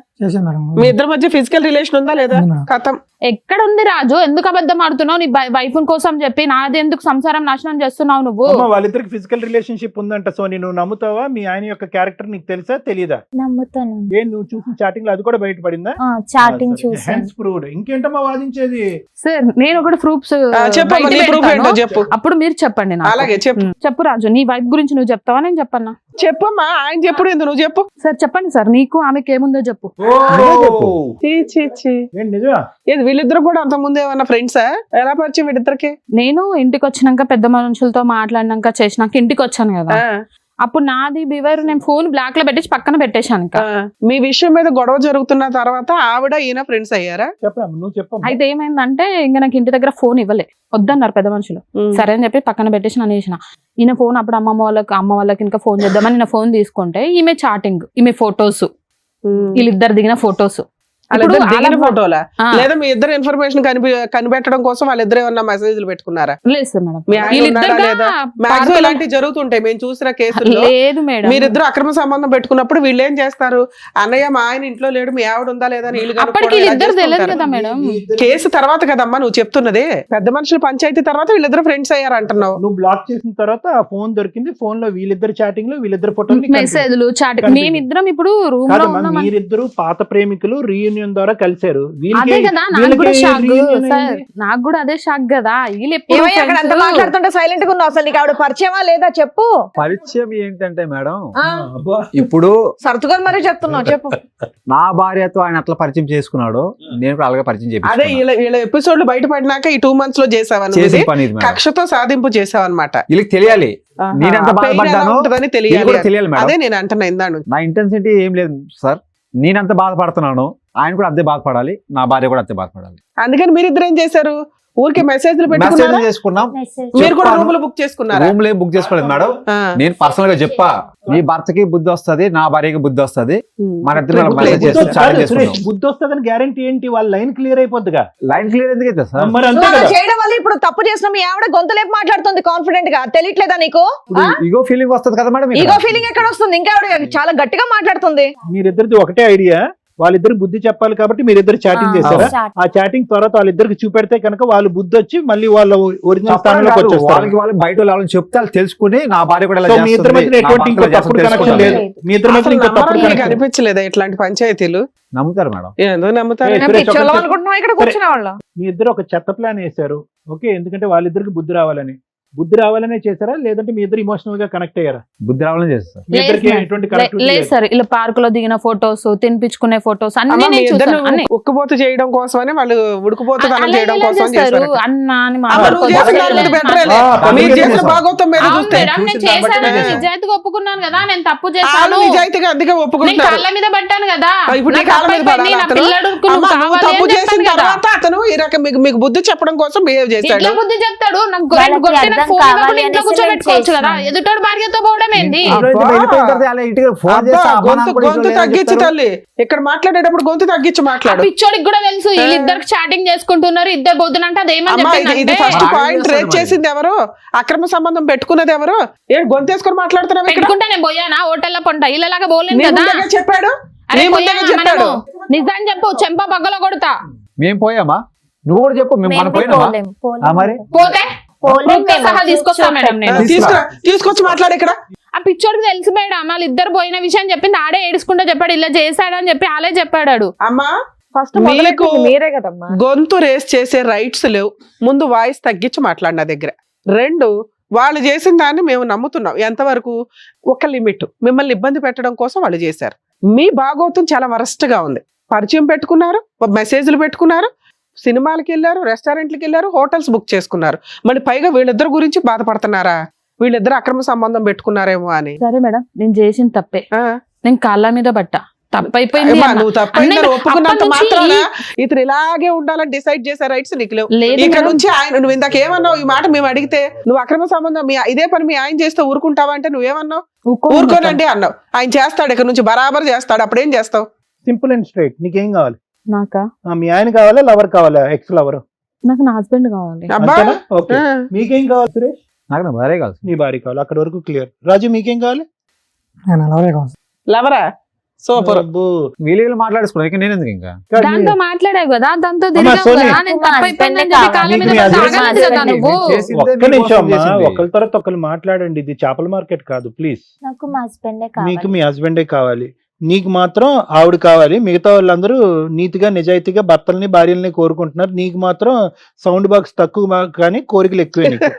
మీ ఇద్దరి మధ్య ఫిజికల్ రిలేషన్ ఉందా లేదా? కథం. ఎక్కడ ఉంది రాజు? ఎందుకు అబద్ధం ఆడుతున్నావు? నీ వైఫ్ కోసం చెప్పి నాది ఎందుకు సంసారం నాశనం చేస్తున్నావు నువ్వు? అమ్మ, వాళ్ళిద్దరికి ఫిజికల్ రిలేషన్షిప్ ఉందంట. సో నువ్వు నమ్ముతావా? మీ ఆయన యొక్క క్యారెక్టర్ నీకు తెలుసా తెలీదా? నమ్ముతాను. ఏం నువ్వు చూసిన చాటింగ్ లో అది కూడా బయటపడిందా? చాటింగ్ చూసాను. Hence proved. ఇంకేంటమ్మా వాదించేది? సార్, నేను ఒకటి ప్రూఫ్స్ చెప్పమ్మా, నీ proof ఏంటో చెప్పు. అప్పుడు మీరు చెప్పండి నాకు. అలాగే చెప్పు. చెప్పు రాజు, నీ వైఫ్ గురించి నువ్వు చెప్తావా నేను చెప్పన్నా? చెప్పమ్మా, ఆయన చెప్పుడు ఎందుకు, నువ్వు చెప్పు. సార్ చెప్పండి సార్, నీకు ఆమెకి ఏముందో చెప్పు. చీ, చీ, చీ. ఏంటి నిజమా? ఏది వీళ్ళిద్దరు కూడా అంత ముందు ఏమన్నా ఫ్రెండ్సా? ఎలా పరిచయం వీళ్ళిద్దరికి? నేను ఇంటికి వచ్చినాక పెద్ద మనుషులతో మాట్లాడినాక చేసినాక ఇంటికి వచ్చాను కదా, ఆ, అప్పుడు నాది బివర్ నేను ఫోన్ బ్లాక్ లో పెట్టేసి పక్కన పెట్టేశాను ఇంకా. ఆ. మీ విషయం మీద గొడవ జరుగుతున్న తర్వాత ఆవిడ ఈయన ఫ్రెండ్స్ అయ్యారా? చెప్పరా, నువ్వు చెప్పమ్మా. అయితే ఏమైందంటే ఇంకా నాకు ఇంటి దగ్గర ఫోన్ ఇవ్వలే, వద్దన్నారు పెద్ద మనుషులు. సరే అని చెప్పి పక్కన పెట్టేసి నన్ను చేసిన ఈయన ఫోన్. అప్పుడు అమ్మ వాళ్ళకి ఇంకా ఫోన్ చేద్దామని నేను ఫోన్ తీసుకుంటే ఈమె చాటింగ్, ఈమె ఫొటోస్, వీళ్ళిద్దరు దిగిన ఫొటోస్. వాళ్ళిద్దరు దిగిన ఫోటోలా లేదా మీ ఇద్దరు ఇన్ఫర్మేషన్ కనిపెట్టడం కోసం వాళ్ళిద్దరు ఏమన్నా మెసేజ్లు పెట్టుకున్నారా? లేదు సార్ మేడం, మీ ఆయన ఉన్నాడా లేదా? మాక్సిమం ఇలాంటివి జరుగుతుంటాయి మేము చూసిన కేసుల్లో. లేదు మేడం, మీరిద్దరు అక్రమ సంబంధం పెట్టుకున్నప్పుడు వీళ్ళు ఏం చేస్తారు? అన్నయ్య మా ఆయన ఇంట్లో లేడు, మీ ఆవిడ ఉందా లేదా అని వీళ్ళు అప్పటికి కనుక్కోవడం ఇలా వీళ్ళిద్దరు తెలియదు చేస్తుంటారు. కదా మేడం. కేసు తర్వాత కదమ్మా నువ్వు చెప్తున్నది. పెద్ద మనుషులు పంచాయతీ తర్వాత వీళ్ళిద్దరు ఫ్రెండ్స్ అయ్యారు అంటున్నావు. నువ్వు బ్లాక్ చేసిన తర్వాత ఆ ఫోన్ దొరికింది. ఫోన్ లో వీళ్ళిద్దరు చాటింగ్ లో వీళ్ళిద్దరు ఫోటోలు మెసేజ్లు చాటింగ్. మేమిద్దరం ఇప్పుడు రూమ్ లో ఉన్నాం. మీరిద్దరు పాత ప్రేమికులు రీయూనియన్ రీయూనియన్ ద్వారా కలిశారు. అదే కదా నాకు కూడా షాక్ సార్, నాకు కూడా అదే షాక్ కదా. వీళ్ళు ఎప్పుడు ఏమయ్య అక్కడ అంత మాట్లాడుతుంటే సైలెంట్ గా ఉన్నావు, అసలు నీకు ఆవిడ పరిచయమా లేదా చెప్పు. పరిచయం ఏంటంటే మేడం, ఆ, ఇప్పుడు సర్దుకొని మరీ చెప్తున్నావు, చెప్పు. నా భార్యతో ఆయన అట్లా పరిచయం చేసుకున్నాడు, నేను కూడా అలాగే పరిచయం అదే చేపించుకున్నా. వీళ్ళ ఎపిసోడ్లు బయటపడినాక ఈ 2 months లో చేసావన్నది చేసిన పని ఇది మేడం. కక్షతో సాధింపు చేసావన్నమాట. వీళ్ళకి తెలియాలి నేనెంత బాధపడ్డానో, ఉంటుందని వీళ్ళకి తెలియాలి. కూడా తెలియాలి మేడం. అదే నేను అంటున్నా ఇందాను. నా ఇంటెన్సిటీ ఏం లేదు సార్, నేనెంత బాధపడుతున్నాను ఆయన కూడా అంతే బాధపడాలి, నా భార్య కూడా అంతే బాధపడాలి. అందుకని మీరిద్దరు ఏం చేశారు? ఊరికే మెసేజ్లు మెసేజ్ పెట్టుకున్నారా? చేసుకున్నాం, మీరు కూడా చెప్పాను. రూములు బుక్ చేసుకున్నారా? రూమ్ లో బుక్ చేసుకోలేదు మేడం. ఆ. నేను పర్సనల్ గా చెప్పా, నీ భర్తకి బుద్ధి వస్తది, నా భార్యకి బుద్ధి వస్తది, మన ఇద్దరు బుద్ధి మెసేజ్ చేస్తాం, చాట్ సురేష్, చేసుకుంటాం. బుద్ధి వస్తుందని గ్యారంటీ ఏంటి? వాళ్ళ లైన్ క్లియర్ అయిపోద్దిగా. లైన్ క్లియర్ ఎందుకు అయితే సార్? మరి అంతే నువ్వు అలా కదా. చేయడం వల్ల ఇప్పుడు తప్పు చేసిన మీ ఆవిడ గొంతులేపు మాట్లాడుతుంది కాన్ఫిడెంట్ గా, తెలియట్లేదా నీకు? ఈగో ఫీలింగ్ వస్తది కదా మేడం. ఈగో ఫీలింగ్ ఎక్కడ వస్తుంది? ఇంకా ఆవిడ చాలా గట్టిగా మాట్లాడుతుంది. మీరిద్దరిది ఒకటే ఐడియా, వాళ్ళిద్దరు బుద్ధి చెప్పాలి కాబట్టి మీరిద్దరు చాటింగ్ చేశారా? ఆ చాటింగ్ తర్వాత వాళ్ళిద్దరికి చూపెడితే కనుక వాళ్ళు బుద్ధి వచ్చి మళ్ళీ వాళ్ళ ఒరిజినల్ స్థానంలోకి వచ్చేస్తారు. వాళ్ళకి వాళ్ళు బయట వాళ్ళని చెప్తే వాళ్ళు తెలుసుకుని నా భార్య కూడా ఇలా సో మీ ఇద్దరి చేస్తుంది, మధ్య నా ఎటువంటి భర్త ఇంకో ఇలా తప్పుడు చేస్తుంది కనెక్షన్ లేదు. తెలుసుకోవాలి. మీ ఇద్దరి మధ్య అసలు ఇంకో తప్పుడు నమ్మడానికి కనెక్షన్ అనిపించలేదా ఇట్లాంటి పంచాయతీలు? నమ్ముతారు మేడం. ఎందుకు నమ్ముతారు? ఏ, సురేష్, పిచ్చోళ్ళం అనుకుంటున్నావు ఇక్కడ కూర్చునే వాళ్ళు. మీ ఇద్దరు ఒక చెత్త ప్లాన్ వేశారు. ఓకే, ఎందుకంటే వాళ్ళిద్దరికి బుద్ధి రావాలనే చేశారా, లేదంటే మీ ఇద్దరు ఇమోషనల్ గా కనెక్ట్ అయ్యారా? బుద్ధి రావాలని చేస్తారు. మీ ఇద్దరికి ఎటువంటి కనెక్టివిటీ లేదు లేదు. సార్, ఇలా పార్క్ లో దిగిన ఫొటోస్, తినిపించుకునే ఫొటోస్ అన్ని అమ్మ, మీ నేను ఇద్దరు చూసాను. అన్ని ఉక్కుపోతు చేయడం కోసమని వాళ్ళు ఉడుకుపోతు అలా చేయడం ఎలా కోసం చేస్తారు? చేస్తారు. అన్న అని అమ్మ, నువ్వు చేసిన దాని మీద better లే. మీరు చేసిన భాగవతం మీద అవును చూస్తే మేడం, నేను చూసిన దాన్ని బట్టి చేశాను, నేను నిజాయితీగా ఒప్పుకున్నాను కదా, నేను తప్పు వాళ్ళు చేశాను, నిజాయితీగా అందుకే నేను ఒప్పుకుంటారు. కాళ్ళ మీద పట్టాను కదా, ఇప్పుడు నీ నా కాళ్ళ మీద తప్పైపోయింది, పడాలి నా అతను. పిల్లడుకు అమ్మ, నువ్వు నువ్వు కావాలి తప్పు అని చేసిన చెప్పాను కదా. తర్వాత అతను ఈ రకం మీకు బుద్ధి చెప్పడం కోసం బిహేవ్ చేశాడు. ఎట్లా బుద్ధి చెప్తాడు? నాకు వాళ్ళకి కొట్టి నాకు అర్థం ఫోన్ కావాలి ఇవ్వకుండా ఇంట్లో అనేసి కూర్చోబెట్టుకోవచ్చు కదా, చేస్తున్నాను. ఎదుటోడు భార్యతో పోవడం ఏంది? ఇంట్లో నుంచి వెళ్ళిపోయిన తర్వాత అలా ఇంటికి ఫోన్ అబ్బా, చేస్తే అమ్మ నాన్న కూడా గొంతు ఇంట్లో తగ్గించు లేదని తల్లి. ఇక్కడ మాట్లాడేటప్పుడు గొంతు తగ్గించి ఆ మాట్లాడు. పిచ్చోడికి కూడా తెలుసు వీళ్ళిద్దరికి చాటింగ్ చేసుకుంటున్నారు, ఇద్దరు బొద్దునంటే అదేమని అమ్మా, ఇది చెప్పిందంటే ఫస్ట్ మరి పాయింట్ చేస్తాడు రేట్ మరి. చేసింది ఎవరు? అక్రమ సంబంధం పెట్టుకున్నది ఎవరు? గొంతేసుకొని మాట్లాడుతున్నావు ఇక్కడ? పెట్టుకుంటే నేను పోయానా హోటల్లో పొంట ఇళ్ళలాగా పోలేను నీ కదా. ముందుగా చెప్పాడు, అరే నీ పోయానా ముందుగా చెప్పాడు. మనము? నిజాన్ని చెప్పు, చెంప పగ్గలో కొడతా. మేము పోయామా? నువ్వు కూడా చెప్పు, మేము మనం పోయినామా? మరి? పోతే proof తో సహా తీసుకొస్తా మేడం నేను. తీసుకొచ్చి మాట్లాడు ఇక్కడ. ఆ పిచ్చోడికి తెలుసు మేడం, వాళ్ళు ఇద్దరు పోయిన విషయం చెప్పింది, ఆడే ఏడుచుకుంటూ చెప్పాడు, ఇలా చేశాడని చెప్పి ఆలే చెప్పాడు. అమ్మా, ఫస్ట్ మీకు మీరే కదమ్మా. గొంతు రేస్ చేసే రైట్స్ లేవు. ముందు వాయిస్ తగ్గించి మాట్లాడు నా దగ్గర. 2, వాళ్ళు చేసిన దాన్ని మేము నమ్ముతున్నాం. ఎంతవరకు? ఒక లిమిట్. మిమ్మల్ని ఇబ్బంది పెట్టడం కోసం వాళ్ళు చేశారు. మీ భాగోతం చాలా వరస్ట్ గా ఉంది. పరిచయం పెట్టుకున్నారు, మెసేజ్లు పెట్టుకున్నారు, సినిమాలకి వెళ్ళారు, రెస్టారెంట్లకి వెళ్ళారు, హోటల్స్ బుక్ చేసుకున్నారు. మళ్ళీ పైగా వీళ్ళిద్దరు గురించి బాధపడుతున్నారా? వీళ్ళిద్దరు అక్రమ సంబంధం పెట్టుకున్నారేమో అని. సరే మేడం, నేను చేసిన తప్పే, ఆ, నేను కాళ్ళ మీద పట్ట, తప్పైపోయింది ఏమ్మా, అన్న. నువ్వు తప్పైందని అన్నీ ఒప్పుకున్నంత అప్పటి నుంచి మాత్రాన ఇతను ఇలాగే ఉండాలని డిసైడ్ చేసే రైట్స్ నీకు లేవు. లేదు ఇక్కడ మేడం. నుంచి ఆయన, నువ్వు ఇందాక ఏమన్నావు? ఈ మాట మేము అడిగితే నువ్వు అక్రమ సంబంధం ఇదే పని మీ ఆయన చేస్తే ఊరుకుంటావా అంటే నువ్వేమన్నావు? ఊరుకోనండి అన్నావు. ఆయన చేస్తాడు, ఇక్కడ నుంచి బరాబర్ చేస్తాడు. అప్పుడేం చేస్తావు? Simple and straight. నీకేం కావాలి? నాకా? మీ ఆయన కావాలా, లవర్ కావాలా? Ex lover? నాకు నా హస్బెండ్ కావాలి. అబ్బా, ఓకే. ఆ. మీకేం కావాలి సురేష్? నాకు నా భార్య కాదు. నీ భార్య కావాలి, అక్కడ వరకు క్లియర్. రాజు మీకేం కావాలి? లవరా? సూపర్. అబ్బో. వీళ్ళు మాట్లాడేసుకున్నాను, ఇక నేను ఎందుకు ఇంకా? దాంతో మాట్లాడావు కదా, దాంతో అమ్మా, తిరిగావు సోని. కదా, నేను తప్పైపోయిందని మా చెప్పి కాళ్ళ మీద husband పడితే కావాలి. ఆగలేదు కదా నువ్వు. నేను చేసిందే ఒక్క మీకోసం నిమిషం అమ్మా, చేసింది. ఒకరి తర్వాత ఒకరు మాట్లాడండి. ఇది చేపల మార్కెట్ కాదు, ప్లీజ్. నాకు మా హస్బెండే నీకు కావాలి. మీ హస్బెండే కావాలి, నీకు మాత్రం ఆవిడ కావాలి. మిగతా వాళ్ళందరూ నీతిగా నిజాయితీగా భర్తల్ని భార్యల్ని కోరుకుంటున్నారు. నీకు మాత్రం సౌండ్ బాక్స్ తక్కువ కానీ కోరికలు ఎక్కువే నీకు.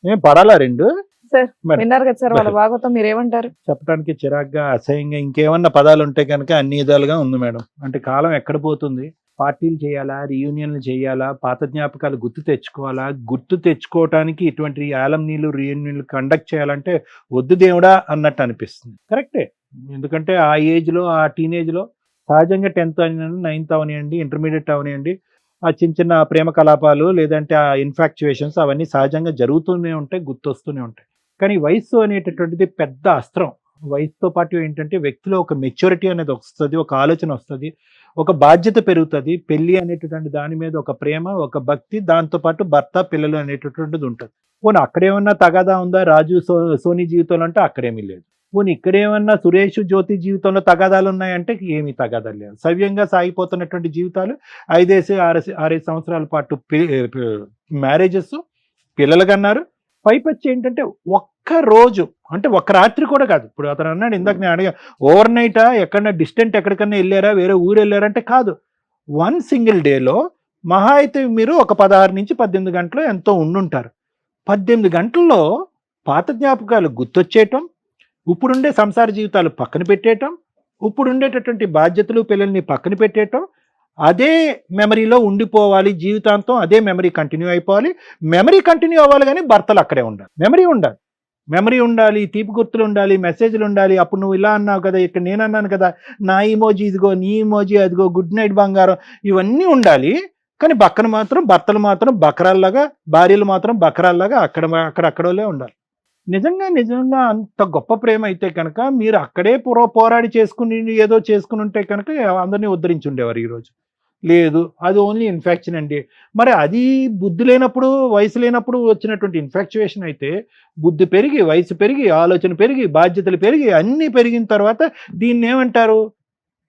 ఏం పడాలా 2? Sir, madam. విన్నారు కదా సార్ వాళ్ళ భాగవతం, మీరేమంటారు? చెప్పడానికి చిరాగ్గా, అసహ్యంగా, ఇంకేమన్నా పదాలు ఉంటే కనుక అన్ని విధాలుగా ఉంది మేడం. అంటే కాలం ఎక్కడ పోతుంది? పార్టీలు చేయాలా, రీయూనియన్లు చేయాలా, పాత జ్ఞాపకాలు గుర్తు తెచ్చుకోవాలా? గుర్తు తెచ్చుకోవటానికి ఇటువంటి ఆలంనీలు రీయూనియన్లు కండక్ట్ చేయాలంటే వద్దు దేవుడా అన్నట్టు అనిపిస్తుంది. కరెక్టే. ఎందుకంటే ఆ ఏజ్లో, ఆ టీనేజ్లో సహజంగా 10th అవనివ్వండి, 9th అవనివ్వండి, ఇంటర్మీడియట్ అవనివ్వండి, ఆ చిన్న చిన్న ప్రేమ కలాపాలు లేదంటే ఆ ఇన్ఫాక్చుయేషన్స్ అవన్నీ సహజంగా జరుగుతూనే ఉంటాయి, గుర్తొస్తూనే ఉంటాయి. కానీ వయస్సు అనేటటువంటిది పెద్ద అస్త్రం. వయసుతో పాటు ఏంటంటే వ్యక్తిలో ఒక మెచ్యూరిటీ అనేది వస్తుంది, ఒక ఆలోచన వస్తుంది, ఒక బాధ్యత పెరుగుతుంది. పెళ్లి అనేటటువంటి దాని మీద ఒక ప్రేమ, ఒక భక్తి, దాంతోపాటు భర్త పిల్లలు అనేటటువంటిది ఉంటుంది. పోనీ అక్కడేమన్నా తగాదా ఉందా రాజు సోనీ జీవితంలో అంటే అక్కడేమీ లేదు. పోనీ ఇక్కడేమన్నా సురేష్ జ్యోతి జీవితంలో తగాదాలు ఉన్నాయంటే ఏమీ తగాదాలు లేవు. సవ్యంగా సాగిపోతున్నటువంటి జీవితాలు 5-6 సంవత్సరాల పాటు మ్యారేజెస్, పిల్లలు కన్నారు, పైపచ్చి ఏంటంటే ఒక్క రోజు అంటే ఒక్క రాత్రి కూడా కాదు. ఇప్పుడు అతను అన్నాడు ఇందాక నేను అడిగా, ఓవర్ నైటా ఎక్కడన్నా డిస్టెంట్ ఎక్కడికన్నా వెళ్ళారా, వేరే ఊరు వెళ్ళారంటే కాదు. వన్ సింగిల్ డేలో మహా అయితే మీరు ఒక 16 నుంచి 18 గంటలు ఎంతో ఉండుంటారు. 18 గంటల్లో పాత జ్ఞాపకాలు గుర్తొచ్చేయటం, ఇప్పుడుండే సంసార జీవితాలు పక్కన పెట్టేయటం, ఇప్పుడు ఉండేటటువంటి బాధ్యతలు పిల్లల్ని పక్కన పెట్టేయటం, అదే మెమరీలో ఉండిపోవాలి జీవితాంతం, అదే మెమరీ కంటిన్యూ అయిపోవాలి. మెమరీ కంటిన్యూ అవ్వాలి కానీ భర్తలు అక్కడే ఉండాలి. మెమరీ ఉండాలి, తీపి గుర్తులు ఉండాలి, మెసేజ్లు ఉండాలి. అప్పుడు నువ్వు ఇలా అన్నావు కదా, ఇక్కడ నేను అన్నాను కదా, నా ఇమోజీ ఇదిగో, నీ ఇమోజీ అదిగో, గుడ్ నైట్ బంగారం, ఇవన్నీ ఉండాలి. కానీ పక్కన మాత్రం భర్తలు మాత్రం బకరాల్లాగా, భార్యలు మాత్రం బకరాల్లాగా అక్కడోలే ఉండాలి. నిజంగా అంత గొప్ప ప్రేమ అయితే కనుక మీరు అక్కడే పోరాడి చేసుకుని ఏదో చేసుకుని ఉంటే కనుక అందరినీ ఉద్ధరించి ఉండేవారు. ఈరోజు లేదు, అది ఓన్లీ ఇన్ఫెక్షన్ అండి. మరి అది బుద్ధి లేనప్పుడు, వయసు లేనప్పుడు వచ్చినటువంటి ఇన్ఫెక్చువేషన్ అయితే, బుద్ధి పెరిగి, వయసు పెరిగి, ఆలోచన పెరిగి, బాధ్యతలు పెరిగి, అన్నీ పెరిగిన తర్వాత దీన్ని ఏమంటారు?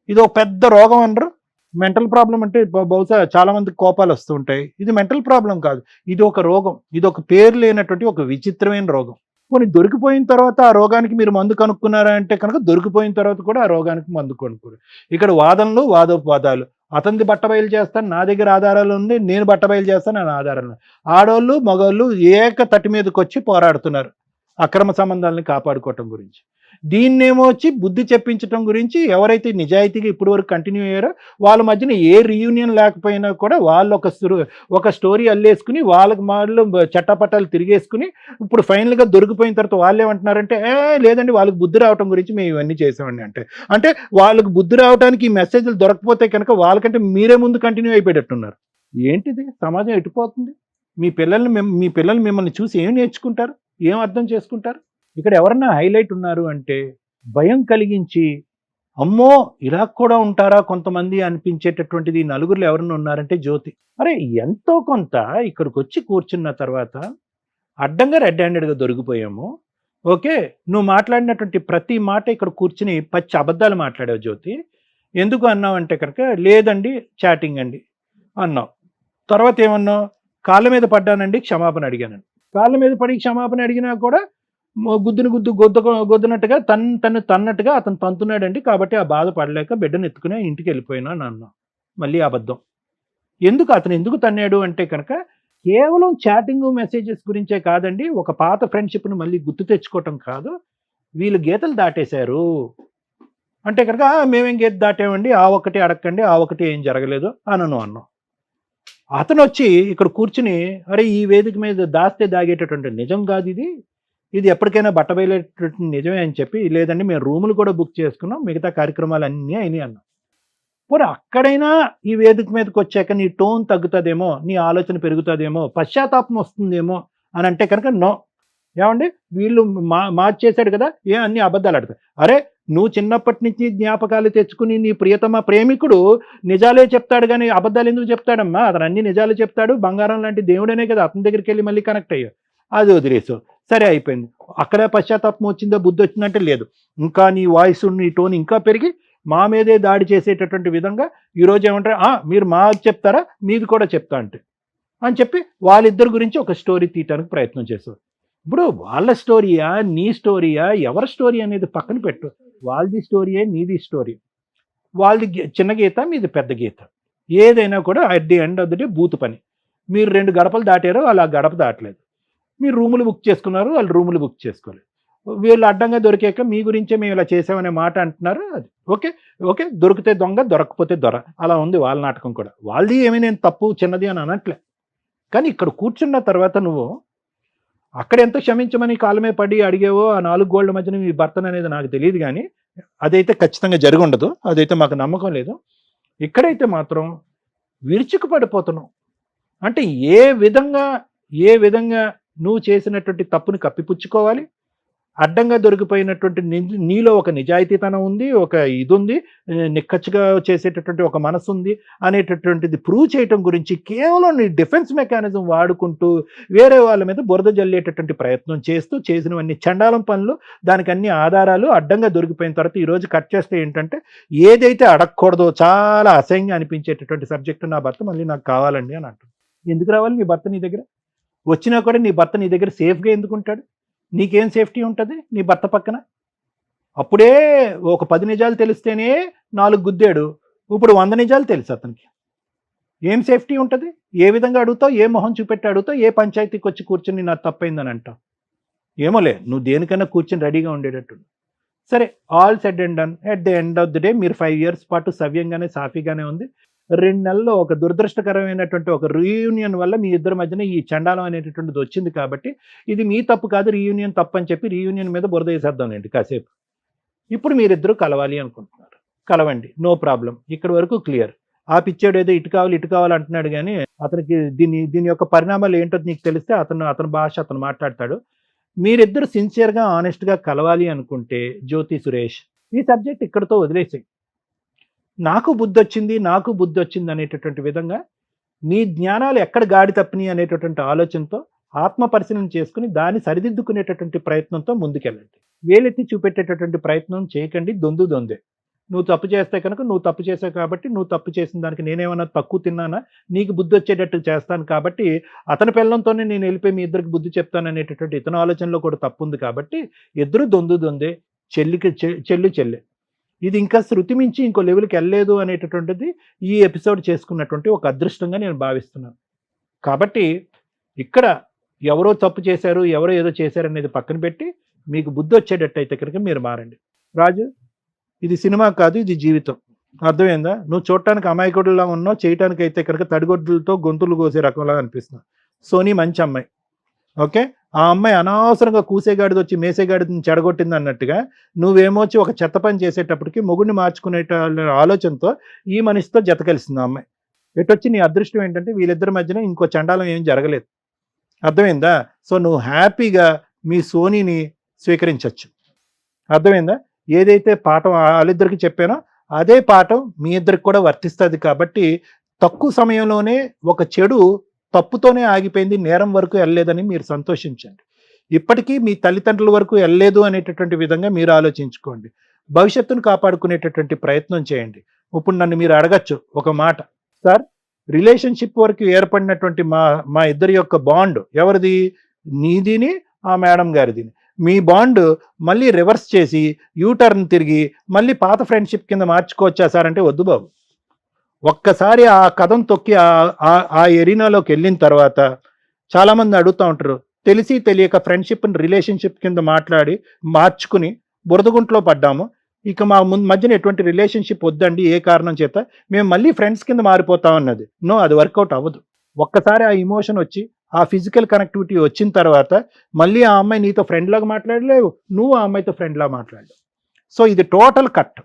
ఇది ఒక పెద్ద రోగం అనరు. మెంటల్ ప్రాబ్లం అంటే బహుశా చాలా మందికి కోపాలు వస్తూ ఉంటాయి. ఇది మెంటల్ ప్రాబ్లం కాదు, ఇది ఒక రోగం. ఇది ఒక పేరు లేనటువంటి ఒక విచిత్రమైన రోగం. కొన్ని దొరికిపోయిన తర్వాత ఆ రోగానికి మీరు మందు కనుక్కున్నారా అంటే కనుక దొరికిపోయిన తర్వాత కూడా ఆ రోగానికి మందు కొనుక్కోరు. ఇక్కడ వాదనలు, వాదోపవాదాలు. అతనిది బట్టబయలు చేస్తాను, నా దగ్గర ఆధారాలు ఉంది, నేను బట్టబయలు చేస్తాను, నా ఆధారాలు. ఆడోళ్ళు మగోళ్ళు ఏక తట్టి మీదకి వచ్చి పోరాడుతున్నారు అక్రమ సంబంధాలను కాపాడుకోవటం గురించి. దీన్నేమో వచ్చి బుద్ధి చెప్పించడం గురించి ఎవరైతే నిజాయితీగా ఇప్పటి వరకు కంటిన్యూ అయ్యారో వాళ్ళ మధ్యన ఏ రీయూనియన్ లేకపోయినా కూడా వాళ్ళు ఒక స్టోరీ అల్లేసుకుని వాళ్ళకి వాళ్ళు చట్టపట్టాలు తిరిగేసుకుని ఇప్పుడు ఫైనల్గా దొరికిపోయిన తర్వాత వాళ్ళు ఏమంటున్నారంటే, లేదండి వాళ్ళకి బుద్ధి రావటం గురించి మేము ఇవన్నీ చేసామండి. అంటే వాళ్ళకి బుద్ధి రావడానికి ఈ మెసేజ్లు దొరకపోతే కనుక వాళ్ళకంటే మీరే ముందు కంటిన్యూ అయిపోయేటట్టున్నారు. ఏంటిది? సమాజం ఎటుపోతుంది? మీ పిల్లలు మిమ్మల్ని చూసి ఏం నేర్చుకుంటారు, ఏం అర్థం చేసుకుంటారు? ఇక్కడ ఎవరన్నా హైలైట్ ఉన్నారు అంటే భయం కలిగించి, అమ్మో ఇలా కూడా ఉంటారా కొంతమంది అనిపించేటటువంటిది నలుగురులో ఎవరన్నా ఉన్నారంటే జ్యోతి. అరే ఎంతో కొంత ఇక్కడికి వచ్చి కూర్చున్న తర్వాత అడ్డంగా రెడ్ హ్యాండెడ్గా దొరికిపోయాము. ఓకే, నువ్వు మాట్లాడినటువంటి ప్రతి మాట ఇక్కడ కూర్చుని పచ్చి అబద్ధాలు మాట్లాడావు జ్యోతి. ఎందుకు అన్నావు అంటే కనుక, లేదండి చాటింగ్ అండి అన్నావు. తర్వాత ఏమన్నావు? కాళ్ళ మీద పడ్డానండి, క్షమాపణ అడిగానండి. కాళ్ళ మీద పడి క్షమాపణ అడిగినా కూడా గొద్దునట్టుగా తన్నట్టుగా అతను తంతున్నాడండి, కాబట్టి ఆ బాధ పడలేక బిడ్డను ఎత్తుకునే ఇంటికి వెళ్ళిపోయినా అని అన్నావు. మళ్ళీ అబద్ధం. అతను ఎందుకు తన్నాడు అంటే కనుక కేవలం చాటింగ్ మెసేజెస్ గురించే కాదండి, ఒక పాత ఫ్రెండ్షిప్ను మళ్ళీ గుర్తు తెచ్చుకోవటం కాదు, వీళ్ళు గీతలు దాటేశారు అంటే కనుక మేమేం గీత దాటామండి, ఆ ఒక్కటి అడగండి, ఆ ఒకటి ఏం జరగలేదు అన్నావు. అతను వచ్చి ఇక్కడ కూర్చుని, అరే ఈ వేదిక మీద దాస్తే దాగేటటువంటి నిజం కాదు ఇది ఎప్పటికైనా బట్టబయలేటటువంటి నిజమే అని చెప్పి, లేదండి మేము రూములు కూడా బుక్ చేసుకున్నాం, మిగతా కార్యక్రమాలు అన్నీ అయినాయి అన్నాం. పోనీ అక్కడైనా ఈ వేదిక మీదకి వచ్చాక నీ టోన్ తగ్గుతుందేమో, నీ ఆలోచన పెరుగుతుందేమో, పశ్చాత్తాపం వస్తుందేమో అని అంటే కనుక నో. ఏమండి వీళ్ళు మార్చేశాడు కదా, అన్ని అబద్ధాలు ఆడతాయి. అరే నువ్వు చిన్నప్పటి నుంచి జ్ఞాపకాలు తెచ్చుకుని నీ ప్రియతమ ప్రేమికుడు నిజాలే చెప్తాడు కానీ అబద్ధాలు ఎందుకు చెప్తాడమ్మా? అతను అన్ని నిజాలు చెప్తాడు, బంగారం లాంటి దేవుడనే కదా, అతని దగ్గరికి వెళ్ళి మళ్ళీ కనెక్ట్ అయ్యావు, అది వదిలేసావు, సరే అయిపోయింది. అక్కడే పశ్చాత్తాపం వచ్చిందో, బుద్ధి వచ్చిందంటే లేదు. ఇంకా నీ వాయిస్, నీ టోన్ ఇంకా పెరిగి మా మీదే దాడి చేసేటటువంటి విధంగా ఈరోజు ఏమంటారు, మీరు మాకు చెప్తారా, మీది కూడా చెప్తా అంటే అని చెప్పి వాళ్ళిద్దరి గురించి ఒక స్టోరీ తీయటానికి ప్రయత్నం చేశారు. ఇప్పుడు వాళ్ళ స్టోరీయా, నీ స్టోరీయా, ఎవరి స్టోరీ అనేది పక్కన పెట్టు. వాళ్ళది స్టోరీయే, నీది స్టోరీ. వాళ్ళది చిన్న గీత, మీది పెద్ద గీత. ఏదైనా కూడా at the end of the day booth పని. మీరు 2 గడపలు దాటారో, వాళ్ళు ఆ గడప దాటలేదు. మీరు రూములు బుక్ చేసుకున్నారు, వాళ్ళు రూములు బుక్ చేసుకోలేదు. వీళ్ళు అడ్డంగా దొరికాక మీ గురించే మేము ఇలా చేసామనే మాట అంటున్నారు. అది ఓకే, దొరికితే దొంగ, దొరకకపోతే దొర, అలా ఉంది వాళ్ళ నాటకం కూడా. వాళ్ళది ఏమీ నేను తప్పు చిన్నది అని అనట్లే. కానీ ఇక్కడ కూర్చున్న తర్వాత నువ్వు అక్కడ ఎంత క్షమించమని కాలమే పడి అడిగేవో ఆ 4 గోళ్ల మధ్యన మీ భర్తను అనేది నాకు తెలియదు, కానీ అదైతే ఖచ్చితంగా జరిగి ఉండదు, అదైతే మాకు నమ్మకం లేదు. ఇక్కడైతే మాత్రం విరుచుకు పడిపోతున్నావు. అంటే ఏ విధంగా నువ్వు చేసినటువంటి తప్పుని కప్పిపుచ్చుకోవాలి, అడ్డంగా దొరికిపోయినటువంటి నీలో ఒక నిజాయితీతనం ఉంది, ఒక ఇది ఉంది, నిక్కచ్చిగా చేసేటటువంటి ఒక మనసు ఉంది అనేటటువంటిది ప్రూవ్ చేయటం గురించి కేవలం నీ డిఫెన్స్ మెకానిజం వాడుకుంటూ వేరే వాళ్ళ మీద బురద జల్లేటటువంటి ప్రయత్నం చేస్తూ చేసినవన్నీ చండాలం పనులు, దానికి అన్ని ఆధారాలు అడ్డంగా దొరికిపోయిన తర్వాత ఈరోజు కట్ చేస్తే ఏంటంటే ఏదైతే అడగకూడదో చాలా అసహ్యంగా అనిపించేటటువంటి సబ్జెక్టు, నా భర్త మళ్ళీ నాకు కావాలండి అని అంటుంది. ఎందుకు రావాలి నీ భర్త నీ దగ్గర? వచ్చినా కూడా నీ భర్త నీ దగ్గర సేఫ్గా ఎందుకు ఉంటాడు? నీకేం సేఫ్టీ ఉంటుంది నీ భర్త పక్కన? అప్పుడే ఒక 10 నిజాలు తెలిస్తేనే 4 గుద్దాడు, ఇప్పుడు 100 నిజాలు తెలుసు అతనికి. ఏం సేఫ్టీ ఉంటుంది? ఏ విధంగా అడుగుతావు? ఏ మొహం చూపెట్టి అడుగుతావు? ఏ పంచాయతీకి వచ్చి కూర్చొని నాకు తప్పైందని అంటావు? ఏమోలే, నువ్వు దేనికైనా కూర్చొని రెడీగా ఉండేటట్టు. సరే, all said and done. At the end of the day మీరు 5 years పాటు సవ్యంగానే సాఫీగానే ఉంది. 2 నెలల్లో ఒక దురదృష్టకరమైనటువంటి ఒక రీయూనియన్ వల్ల మీ ఇద్దరి మధ్యన ఈ చండాలం అనేటటువంటిది వచ్చింది. కాబట్టి ఇది మీ తప్పు కాదు, రీయూనియన్ తప్పు అని చెప్పి రీయూనియన్ మీద బురద వేసేద్దాంలేండి కాసేపు. ఇప్పుడు మీరిద్దరూ కలవాలి అనుకుంటున్నారు, కలవండి, నో ప్రాబ్లం. ఇక్కడ వరకు క్లియర్. ఆ పిచ్చాడు ఏదో ఇటు కావాలి అంటున్నాడు, కానీ అతనికి దీని యొక్క పరిణామాలు ఏంటో నీకు తెలిస్తే అతని భాష అతను మాట్లాడతాడు. మీరిద్దరు సిన్సియర్గా ఆనెస్ట్గా కలవాలి అనుకుంటే జ్యోతి సురేష్ ఈ సబ్జెక్ట్ ఇక్కడితో వదిలేసాయి. నాకు బుద్ధి వచ్చింది అనేటటువంటి విధంగా నీ జ్ఞానాలు ఎక్కడ గాడి తప్పినాయి అనేటటువంటి ఆలోచనతో ఆత్మ పరిశీలన చేసుకుని దాన్ని సరిదిద్దుకునేటటువంటి ప్రయత్నంతో ముందుకెళ్ళండి. వేలెత్తి చూపెట్టేటటువంటి ప్రయత్నం చేయకండి. దొందే. నువ్వు తప్పు చేస్తే కనుక నువ్వు తప్పు చేసావు కాబట్టి, నువ్వు తప్పు చేసిన దానికి నేనేమన్నా తక్కువ తిన్నానా? నీకు బుద్ధి వచ్చేటట్టు చేస్తాను కాబట్టి అతని పిల్లలతోనే నేను వెళ్ళిపోయి మీ ఇద్దరికి బుద్ధి చెప్తాను అనేటటువంటి ఇతని ఆలోచనలో కూడా తప్పు ఉంది. కాబట్టి ఇద్దరు దొందే, చెల్లె. ఇది ఇంకా శృతి మించి ఇంకో లెవెల్కి వెళ్ళలేదు అనేటటువంటిది ఈ ఎపిసోడ్ చేసుకున్నటువంటి ఒక అదృష్టంగా నేను భావిస్తున్నాను. కాబట్టి ఇక్కడ ఎవరో తప్పు చేశారు, ఎవరో ఏదో చేశారు అనేది పక్కన పెట్టి మీకు బుద్ధి వచ్చేటట్టయితే కనుక మీరు మారండి. రాజు, ఇది సినిమా కాదు, ఇది జీవితం. అర్థమైందా? నువ్వు చూడటానికి అమాయకుడిలా ఉన్నావు, చేయటానికి అయితే కనుక తడిగొడ్లతో గొంతులు కోసే రకంలా అనిపిస్తున్నావు. సోనీ మంచి అమ్మాయి, ఓకే. ఆ అమ్మాయి అనవసరంగా కూసేగాడిది వచ్చి మేసేగాడిని చెడగొట్టింది అన్నట్టుగా నువ్వేమో వచ్చి ఒక చెత్త పని చేసేటప్పటికి మొగుడిని మార్చుకునే ఆలోచనతో ఈ మనిషితో జత కలిసింది ఆ అమ్మాయి. ఎటొచ్చి నీ అదృష్టం ఏంటంటే వీళ్ళిద్దరి మధ్యన ఇంకో చండాలం ఏం జరగలేదు. అర్థమైందా? సో నువ్వు హ్యాపీగా మీ సోనీని స్వీకరించవచ్చు. అర్థమైందా? ఏదైతే పాఠం వాళ్ళిద్దరికి చెప్పానో అదే పాఠం మీ ఇద్దరికి కూడా వర్తిస్తుంది. కాబట్టి తక్కువ సమయంలోనే ఒక చెడు తప్పుతోనే ఆగిపోయింది, నేరం వరకు వెళ్ళలేదని మీరు సంతోషించండి. ఇప్పటికీ మీ తల్లిదండ్రుల వరకు వెళ్ళలేదు అనేటటువంటి విధంగా మీరు ఆలోచించుకోండి. భవిష్యత్తును కాపాడుకునేటటువంటి ప్రయత్నం చేయండి. ఇప్పుడు నన్ను మీరు అడగచ్చు ఒక మాట, సార్ రిలేషన్షిప్ వరకు ఏర్పడినటువంటి మా ఇద్దరి యొక్క బాండ్ ఎవరిది? నీదిని ఆ మేడం గారిదిని. మీ బాండ్ మళ్ళీ రివర్స్ చేసి యూటర్న్ తిరిగి మళ్ళీ పాత ఫ్రెండ్షిప్ కింద మార్చుకోవచ్చా సార్ అంటే వద్దు బాబు. ఒక్కసారి ఆ కథం తొక్కి ఆ ఎరీనాలోకి వెళ్ళిన తర్వాత చాలామంది అడుగుతూ ఉంటారు, తెలిసి తెలియక ఫ్రెండ్షిప్ని రిలేషన్షిప్ కింద మార్చుకుని బురదగుంట్లో పడ్డాము, ఇక మా మధ్యన ఎటువంటి రిలేషన్షిప్ వద్దండి ఏ కారణం చేత, మేము మళ్ళీ ఫ్రెండ్స్ కింద మారిపోతాం అన్నది. నో, అది వర్కౌట్ అవ్వదు. ఒక్కసారి ఆ ఇమోషన్ వచ్చి ఆ ఫిజికల్ కనెక్టివిటీ వచ్చిన తర్వాత మళ్ళీ ఆ అమ్మాయి నీతో ఫ్రెండ్ లాగా మాట్లాడలేవు, నువ్వు ఆ అమ్మాయితో ఫ్రెండ్ లాగా మాట్లాడలేవు. సో ఇది టోటల్ కట్.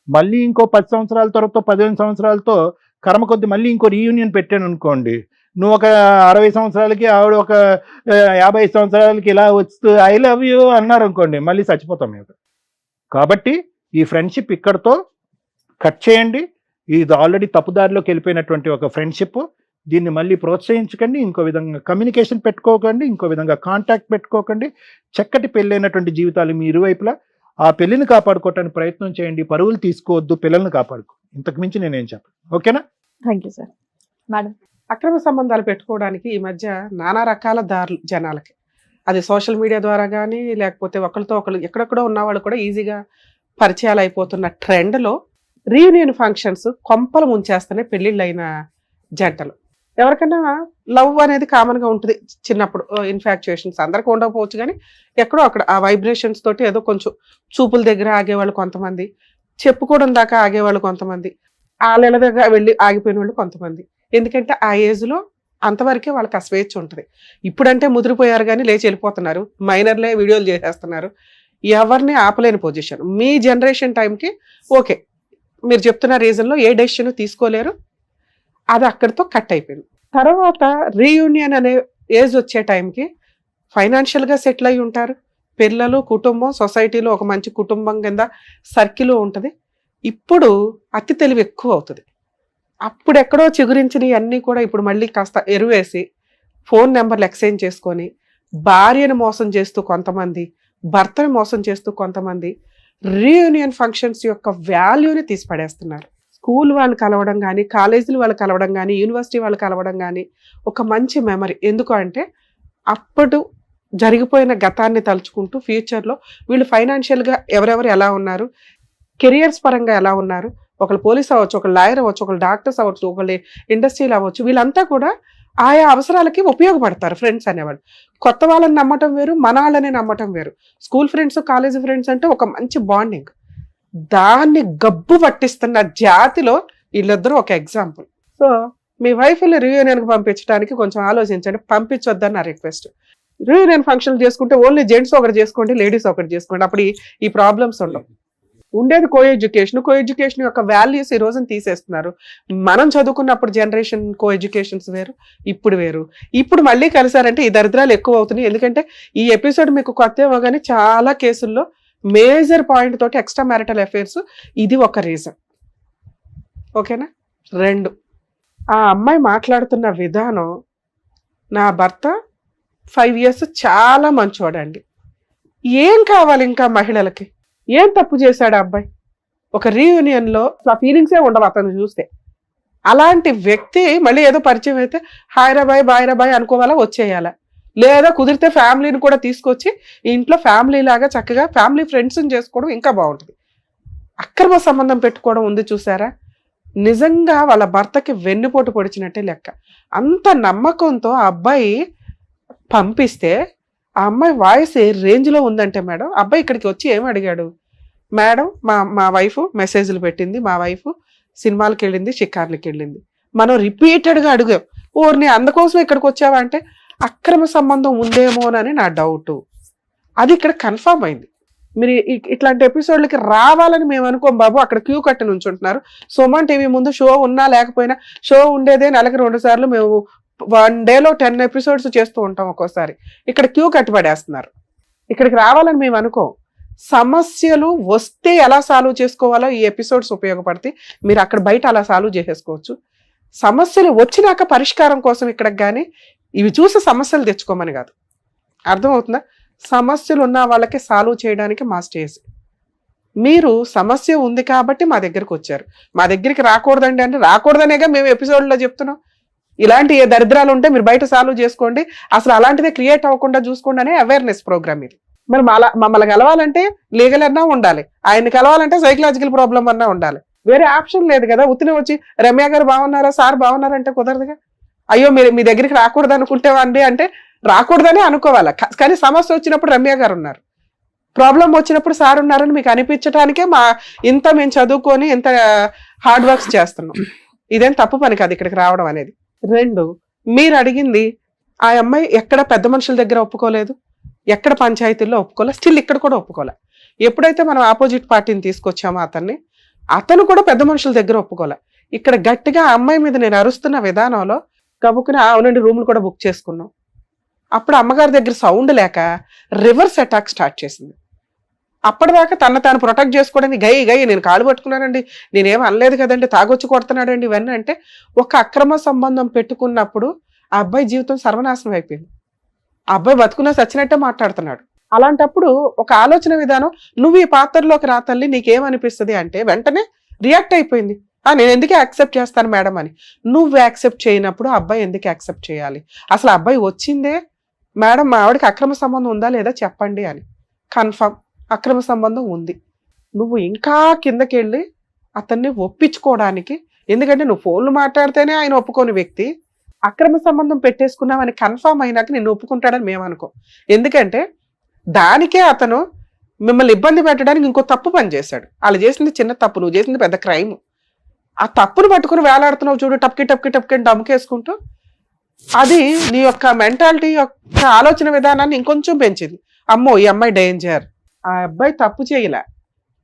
మళ్ళీ ఇంకో 10 సంవత్సరాల తర్వాత 15 సంవత్సరాలతో కర్మ కొద్ది మళ్ళీ ఇంకో రీయూనియన్ పెట్టాను అనుకోండి, నువ్వు ఒక 60 సంవత్సరాలకి ఆవిడ ఒక 50 సంవత్సరాలకి ఇలా వస్తూ ఐ లవ్ యూ అన్నారు అనుకోండి, మళ్ళీ చచ్చిపోతాం మేము. కాబట్టి ఈ ఫ్రెండ్షిప్ ఇక్కడతో కట్ చేయండి. ఇది ఆల్రెడీ తప్పుదారిలోకి వెళ్ళిపోయినటువంటి ఒక ఫ్రెండ్షిప్. దీన్ని మళ్ళీ ప్రోత్సహించకండి, ఇంకో విధంగా కమ్యూనికేషన్ పెట్టుకోకండి, ఇంకో విధంగా కాంటాక్ట్ పెట్టుకోకండి. చక్కటి పెళ్ళైనటువంటి జీవితాలు మీ ఇరువైపులా. ఆ పెళ్లిని కాపాడుకోవటానికి ప్రయత్నం చేయండి, పరువులు తీసుకోవద్దు, పిల్లల్ని కాపాడుకో. ఇంతకు మించి నేనేం చెప్పను. ఓకేనా? Thank you sir. మేడం, అక్రమ సంబంధాలు పెట్టుకోవడానికి ఈ మధ్య నానా రకాల దారులు జనాలకి, అది సోషల్ మీడియా ద్వారా కానీ లేకపోతే ఒకరితో ఒకరు ఎక్కడెక్కడో ఉన్న వాళ్ళు కూడా ఈజీగా పరిచయాలు అయిపోతున్న ట్రెండ్లో రీయూనియన్ ఫంక్షన్స్ కొంపలు ముంచేస్తేనే పెళ్ళిళ్ళు అయిన జంటలు. ఎవరికైనా లవ్ అనేది కామన్గా ఉంటుంది చిన్నప్పుడు, ఇన్ఫాక్చుయేషన్స్ అందరికీ ఉండకపోవచ్చు, కానీ ఎక్కడో అక్కడ ఆ వైబ్రేషన్స్ తోటి ఏదో కొంచెం చూపుల దగ్గర ఆగేవాళ్ళు కొంతమంది, చెప్పుకోవడం దాకా ఆగేవాళ్ళు కొంతమంది, వాళ్ళ దగ్గర వెళ్ళి ఆగిపోయిన వాళ్ళు కొంతమంది. ఎందుకంటే ఆ ఏజ్లో అంతవరకే వాళ్ళకి ఆ స్వేచ్ఛ ఉంటుంది. ఇప్పుడంటే ముదిరిపోయారు కానీ లేచి వెళ్ళిపోతున్నారు, మైనర్లే వీడియోలు చేసేస్తున్నారు, ఎవరిని ఆపలేని పొజిషన్. మీ జనరేషన్ టైంకి ఓకే, మీరు చెప్తున్న రీజన్లో ఏ డెసిషన్ తీసుకోలేరు, అది అక్కడితో కట్ అయిపోయింది. తర్వాత రీయూనియన్ అనే ఏజ్ వచ్చే టైంకి ఫైనాన్షియల్గా సెటిల్ అయి ఉంటారు, పిల్లలు, కుటుంబం, సొసైటీలో ఒక మంచి కుటుంబం కింద సర్కిల్ ఉంటుంది. ఇప్పుడు అతి తెలివి ఎక్కువ అవుతుంది. అప్పుడెక్కడో చిగురించినవి అన్నీ కూడా ఇప్పుడు మళ్ళీ కాస్త ఎరువేసి ఫోన్ నెంబర్లు ఎక్స్చేంజ్ చేసుకొని భార్యను మోసం చేస్తూ కొంతమంది, భర్తను మోసం చేస్తూ కొంతమంది రీయూనియన్ ఫంక్షన్స్ యొక్క వాల్యూని తీసి పడేస్తున్నారు. స్కూల్ వాళ్ళు కలవడం కానీ, కాలేజీలు వాళ్ళు కలవడం కానీ, యూనివర్సిటీ వాళ్ళు కలవడం కానీ ఒక మంచి మెమరీ. ఎందుకు అంటే అప్పుడు జరిగిపోయిన గతాన్ని తలుచుకుంటూ ఫ్యూచర్లో వీళ్ళు ఫైనాన్షియల్గా ఎవరెవరు ఎలా ఉన్నారు, కెరియర్స్ పరంగా ఎలా ఉన్నారు, ఒకళ్ళు పోలీస్ అవ్వచ్చు, ఒకళ్ళు లాయర్ అవ్వచ్చు, ఒకళ్ళు డాక్టర్స్ అవ్వచ్చు, ఒకళ్ళు ఇండస్ట్రీలో అవ్వచ్చు, వీళ్ళంతా కూడా ఆయా అవసరాలకి ఉపయోగపడతారు ఫ్రెండ్స్ అనేవాళ్ళు. కొత్త వాళ్ళని నమ్మటం వేరు, మన వాళ్ళని నమ్మటం వేరు. స్కూల్ ఫ్రెండ్స్, కాలేజీ ఫ్రెండ్స్ అంటే ఒక మంచి బాండింగ్. దాన్ని గబ్బు పట్టిస్తున్న జాతిలో వీళ్ళిద్దరూ ఒక ఎగ్జాంపుల్. సో మీ వైఫ్ని రియూనియన్కి పంపించడానికి కొంచెం ఆలోచించండి, పంపించొద్దని నా రిక్వెస్ట్. రియూనియన్ ఫంక్షన్ చేసుకుంటే ఓన్లీ జెంట్స్ ఒకటి చేసుకోండి, లేడీస్ ఒకటి చేసుకోండి, అప్పుడు ఈ ప్రాబ్లమ్స్ ఉండవు. ఉండేది కో ఎడ్యుకేషన్ యొక్క వాల్యూస్ ఈ రోజున తీసేస్తున్నారు. మనం చదువుకున్నప్పుడు జనరేషన్ కో ఎడ్యుకేషన్స్ వేరు, ఇప్పుడు వేరు. ఇప్పుడు మళ్ళీ కలిసారంటే ఈ దరిద్రాలు ఎక్కువ అవుతున్నాయి. ఎందుకంటే ఈ ఎపిసోడ్ మీకు కొత్త కానీ చాలా కేసుల్లో మేజర్ పాయింట్ తోటి ఎక్స్ట్రా మ్యారిటల్ అఫైర్స్ ఇది ఒక రీజన్. ఓకేనా? 2, ఆ అమ్మాయి మాట్లాడుతున్న విధానం, నా భర్త 5 years చాలా మంచోడండి, ఏం కావాలి ఇంకా మహిళలకి, ఏం తప్పు చేశాడు అబ్బాయి? ఒక రీయూనియన్లో ఆ ఫీలింగ్సే ఉండవు అతను చూస్తే. అలాంటి వ్యక్తి మళ్ళీ ఏదో పరిచయం అయితే హాయ్ బాయ్ అనుకోవాలా, వచ్చేయాలా? లేదా కుదిరితే ఫ్యామిలీని కూడా తీసుకొచ్చి ఇంట్లో ఫ్యామిలీ లాగా చక్కగా ఫ్యామిలీ ఫ్రెండ్స్ని చేసుకోవడం ఇంకా బాగుంటుంది. అక్రమ సంబంధం పెట్టుకోవడం ఉంది చూసారా, నిజంగా వాళ్ళ భర్తకి వెన్నుపోటు పొడిచినట్టే లెక్క. అంత నమ్మకంతో ఆ అబ్బాయి పంపిస్తే ఆ అమ్మాయి వాయిస్ ఏ రేంజ్లో ఉందంటే మేడం, అబ్బాయి ఇక్కడికి వచ్చి ఏమి అడిగాడు, మేడం మా వైఫ్ మెసేజ్లు పెట్టింది, మా వైఫ్ సినిమాలకు వెళ్ళింది, షికార్లకి వెళ్ళింది. మనం రిపీటెడ్గా అడిగాం, ఓర్ని అందుకోసం ఇక్కడికి వచ్చావా అంటే అక్రమ సంబంధం ఉందేమోనని నా డౌట్. అది ఇక్కడ కన్ఫర్మ్ అయింది. మీరు ఇట్లాంటి ఎపిసోడ్లకి రావాలని మేము అనుకోం బాబు, అక్కడ క్యూ కట్టి నుంచుంటున్నారు. సుమన్ టీవీ ముందు షో ఉన్నా లేకపోయినా, షో ఉండేదే నెలకు 2 సార్లు, మేము 1 dayలో 10 episodes చేస్తూ ఉంటాం ఒక్కోసారి. ఇక్కడ క్యూ కట్టిపడేస్తున్నారు. ఇక్కడికి రావాలని మేము అనుకోం. సమస్యలు వస్తే ఎలా సాల్వ్ చేసుకోవాలో ఈ ఎపిసోడ్స్ ఉపయోగపడతాయి. మీరు అక్కడ బయట అలా సాల్వ్ చేసేసుకోవచ్చు. సమస్యలు వచ్చినాక పరిష్కారం కోసం ఇక్కడికి కానీ ఇవి చూసి సమస్యలు తెచ్చుకోమని కాదు. అర్థమవుతుందా? సమస్యలు ఉన్న వాళ్ళకి సాల్వ్ చేయడానికి మా స్టేజ్. మీరు సమస్య ఉంది కాబట్టి మా దగ్గరికి వచ్చారు. మా దగ్గరికి రాకూడదండి అంటే రాకూడదనేగా మేము ఎపిసోడ్లో చెప్తున్నాం. ఇలాంటి ఏ దరిద్రాలు ఉంటే మీరు బయట సాల్వ్ చేసుకోండి, అసలు అలాంటిదే క్రియేట్ అవ్వకుండా చూసుకోండి అనే అవేర్నెస్ ప్రోగ్రామ్ ఇది. మరి మమ్మల్ని కలవాలంటే లీగల్ అన్నా ఉండాలి, ఆయన్ని కలవాలంటే సైకలాజికల్ ప్రాబ్లం అన్నా ఉండాలి. వేరే ఆప్షన్ లేదు కదా. ఉత్తిని వచ్చి రమ్య గారు బాగున్నారా, సార్ బాగున్నారంటే కుదరదుగా. అయ్యో మీరు మీ దగ్గరికి రాకూడదు అనుకుంటేవండి అంటే రాకూడదనే అనుకోవాలి. కానీ సమస్య వచ్చినప్పుడు రమ్య గారు ఉన్నారు, ప్రాబ్లం వచ్చినప్పుడు సార్ ఉన్నారని మీకు అనిపించడానికే ఇంత మేము చదువుకొని ఇంత హార్డ్ వర్క్స్ చేస్తున్నాం. ఇదేం తప్పు పని కాదు ఇక్కడికి రావడం అనేది. 2, మీరు అడిగింది ఆ అమ్మాయి ఎక్కడ పెద్ద మనుషుల దగ్గర ఒప్పుకోలేదు, ఎక్కడ పంచాయతీల్లో ఒప్పుకోలేదు, స్టిల్ ఇక్కడ కూడా ఒప్పుకోలే. ఎప్పుడైతే మనం ఆపోజిట్ పార్టీని తీసుకొచ్చామో అతను కూడా పెద్ద మనుషుల దగ్గర ఒప్పుకోలే. ఇక్కడ గట్టిగా ఆ అమ్మాయి మీద నేను అరుస్తున్న విధానంలో కబుక్కుని అవునండి రూమ్లు కూడా బుక్ చేసుకున్నాం. అప్పుడు అమ్మగారి దగ్గర సౌండ్ లేక రివర్స్ అటాక్ స్టార్ట్ చేసింది. అప్పటిదాకా తాను ప్రొటెక్ట్ చేసుకోవడానికి గై నేను కాలు పట్టుకున్నానండి, నేనేం అనలేదు కదండి, తాగొచ్చి కొడుతున్నాడండి ఇవన్నీ అంటే, ఒక అక్రమ సంబంధం పెట్టుకున్నప్పుడు ఆ అబ్బాయి జీవితం సర్వనాశనం అయిపోయింది. ఆ అబ్బాయి బతుకున్నా చచ్చినట్టే మాట్లాడుతున్నాడు. అలాంటప్పుడు ఒక ఆలోచన విధానం, నువ్వు ఈ పాత్రలోకి రా తల్లి నీకేమనిపిస్తుంది అంటే వెంటనే రియాక్ట్ అయిపోయింది. నేను ఎందుకే యాక్సెప్ట్ చేస్తాను మేడం అని. నువ్వు యాక్సెప్ట్ చేయనప్పుడు అబ్బాయి ఎందుకు యాక్సెప్ట్ చేయాలి? అసలు అబ్బాయి వచ్చిందే మేడం మా ఆవిడకి అక్రమ సంబంధం ఉందా లేదా చెప్పండి అని. కన్ఫర్మ్ అక్రమ సంబంధం ఉంది. నువ్వు ఇంకా కిందకి వెళ్ళి అతన్ని ఒప్పించుకోవడానికి, ఎందుకంటే నువ్వు ఫోన్లు మాట్లాడితేనే ఆయన ఒప్పుకోని వ్యక్తి, అక్రమ సంబంధం పెట్టేసుకున్నావని కన్ఫర్మ్ అయినాక నిన్ను ఒప్పుకుంటాడని మేము అనుకో. ఎందుకంటే దానికే అతను మిమ్మల్ని ఇబ్బంది పెట్టడానికి ఇంకో తప్పు పని చేశాడు. వాళ్ళు చేసింది చిన్న తప్పు, నువ్వు చేసింది పెద్ద క్రైమ్. ఆ తప్పును పట్టుకుని వేలాడుతున్నావు చూడు, టప్కి డమ్కేసుకుంటూ. అది నీ యొక్క మెంటాలిటీ యొక్క ఆలోచన విధానాన్ని ఇంకొంచెం పెంచింది. అమ్మో ఈ అమ్మాయి డేంజర్, ఆ అబ్బాయి తప్పు చేయలే.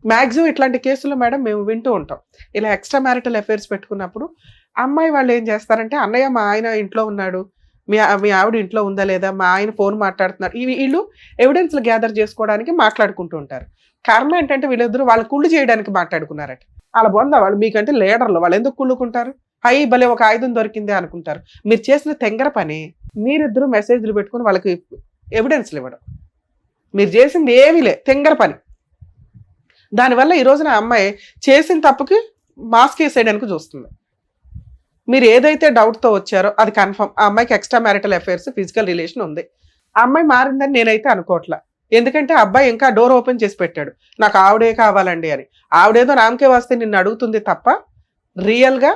మ్యాక్సిమం ఇట్లాంటి కేసులు మేడం మేము వింటూ ఉంటాం. ఇలా ఎక్స్ట్రా మ్యారిటల్ అఫైర్స్ పెట్టుకున్నప్పుడు అమ్మాయి వాళ్ళు ఏం చేస్తారంటే, అన్నయ్య మా ఆయన ఇంట్లో ఉన్నాడు, మీ ఆవిడ ఇంట్లో ఉందా లేదా, మా ఆయన ఫోన్ మాట్లాడుతున్నాడు, వీళ్ళు ఎవిడెన్స్లు గ్యాదర్ చేసుకోవడానికి మాట్లాడుకుంటూ ఉంటారు. కారణం ఏంటంటే వీళ్ళిద్దరూ వాళ్ళ కుళ్ళు చేయడానికి మాట్లాడుకున్నారట. వాళ్ళ బొంద వాళ్ళు మీకంటే లీడర్లు, వాళ్ళు ఎందుకు కుళ్ళుకుంటారు? భలే ఒక ఆయుధం దొరికిందే అనుకుంటారు. మీరు చేసిన తెంగర పని, మీరిద్దరూ మెసేజ్లు పెట్టుకుని వాళ్ళకి ఎవిడెన్స్లు ఇవ్వడం, మీరు చేసింది ఏమీ లే, తెంగర పని. దానివల్ల ఈ రోజున అమ్మాయి చేసిన తప్పుకి మాస్క్ వేసేయడానికి చూస్తుంది. మీరు ఏదైతే డౌట్తో వచ్చారో అది కన్ఫర్మ్, ఆ అమ్మాయికి extra marital affairs physical relation ఉంది. ఆ అమ్మాయి మారిందని నేనైతే అనుకోవట్లా. ఎందుకంటే ఆ అబ్బాయి ఇంకా డోర్ ఓపెన్ చేసి పెట్టాడు, నాకు ఆవిడే కావాలండి అని. ఆవిడేదో నామకే వస్తే నిన్ను అడుగుతుంది తప్ప రియల్గా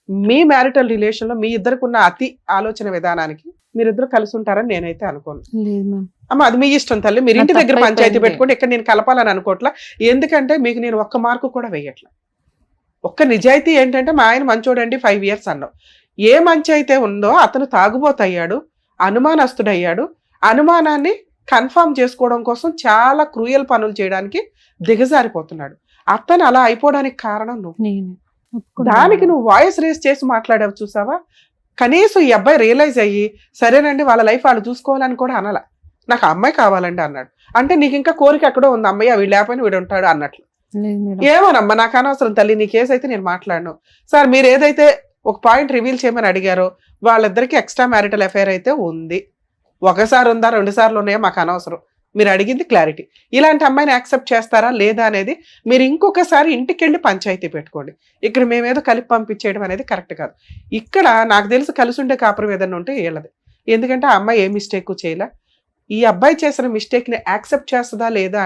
మీ మ్యారిటల్ రిలేషన్లో మీ ఇద్దరికి ఉన్న అతి ఆలోచన విధానానికి మీరిద్దరు కలిసి ఉంటారని నేనైతే అనుకోను. లేదు మ్యామ్. అమ్మ అది మీ ఇష్టం తల్లి, మీరు ఇంటి నాకు దగ్గర పంచాయతీ తప్పైపోయింది. పెట్టుకోండి, ఇక్కడ నేను కలపాలని అనుకోవట్లా. ఎందుకంటే మీకు నేను ఒక్క మార్కు కూడా వేయట్లా. ఒక్క నిజాయితీ ఏంటంటే మా ఆయన మంచోడండి 5 years అన్నావు. ఏ మంచి అయితే ఉందో అతను తాగుబోతయ్యాడు, అనుమానస్తుడయ్యాడు. అనుమానాన్ని కన్ఫర్మ్ చేసుకోవడం కోసం చాలా క్రూయల్ పనులు చేయడానికి దిగజారిపోతున్నాడు. అతను అలా అయిపోవడానికి కారణం నువ్వు. నేను దానికి నువ్వు వాయిస్ రేస్ చేసి మాట్లాడావు చూసావా. కనీసం ఈ అబ్బాయి రియలైజ్ అయ్యి సరేనండి వాళ్ళ లైఫ్ వాళ్ళు చూసుకోవాలని కూడా అనాల. నాకు ఆ అమ్మాయి కావాలండి అన్నాడు. అంటే నీకు ఇంకా కోరిక ఎక్కడో ఉంది, అమ్మాయి వీడు లేకపోయినా వీడు ఉంటాడు అన్నట్లు. లేదు మేడం. ఏమోనమ్మా నాకు అనవసరం తల్లి, నీ కేసు అయితే నేను మాట్లాడను. సార్ మీరు ఏదైతే ఒక పాయింట్ రివీల్ చేయమని అడిగారో వాళ్ళిద్దరికి ఎక్స్ట్రా మ్యారిటల్ అఫైర్ అయితే ఉంది. ఒకసారి ఉందా 2 సార్లు ఉన్నాయో మాకు అనవసరం. మీరు అడిగింది క్లారిటీ. ఇలాంటి అమ్మాయిని యాక్సెప్ట్ చేస్తారా లేదా అనేది మీరు ఇంకొకసారి ఇంటికి వెళ్ళి పంచాయతీ పెట్టుకోండి. ఇక్కడ మేమేదో కలిపి పంపించేయడం అనేది కరెక్ట్ కాదు. ఇక్కడ నాకు తెలిసి కలిసి ఉండే కాపురం ఏదన్నా ఉంటే వీళ్ళది. ఎందుకంటే ఆ అమ్మాయి ఏ మిస్టేక్ చేయలే. ఈ అబ్బాయి చేసిన మిస్టేక్ని యాక్సెప్ట్ చేస్తుందా లేదా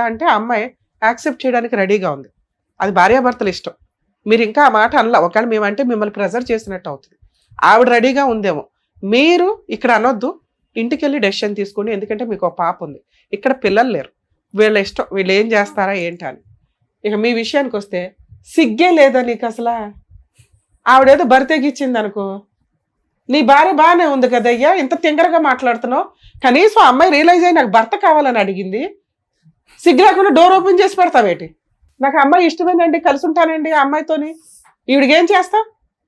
అంటే ఆ అమ్మాయి యాక్సెప్ట్ చేయడానికి రెడీగా ఉంది. అది భార్యాభర్తల ఇష్టం. మీరు ఇంకా ఆ మాట అనలా. ఒకవేళ మేమంటే మిమ్మల్ని ప్రెజర్ చేసినట్టు అవుతుంది. ఆవిడ రెడీగా ఉందేమో. మీరు ఇక్కడ అనొద్దు, ఇంటికి వెళ్ళి డెసిషన్ తీసుకోండి. ఎందుకంటే మీకు ఒక పాప ఉంది, ఇక్కడ పిల్లలు లేరు. వీళ్ళ ఇష్టం, వీళ్ళు ఏం చేస్తారా ఏంటి అని. ఇక మీ విషయానికి వస్తే సిగ్గే లేదా నీకు అసలు? ఆవిడేదో బరితెగిచ్చింది అనుకో, నీ భార్య బాగానే ఉంది కదయ్యా, ఇంత తింగరగా మాట్లాడుతున్నావు. కనీసం అమ్మాయి రియలైజ్ అయ్యి నాకు భర్త కావాలని అడిగింది, సిగ్గు లేకుండా డోర్ ఓపెన్ చేసి పెడతావేటి? నాకు అమ్మాయి ఇష్టమేనండి, కలిసి ఉంటానండి ఆ అమ్మాయితోని, ఈవిడికి ఏం చేస్తావు?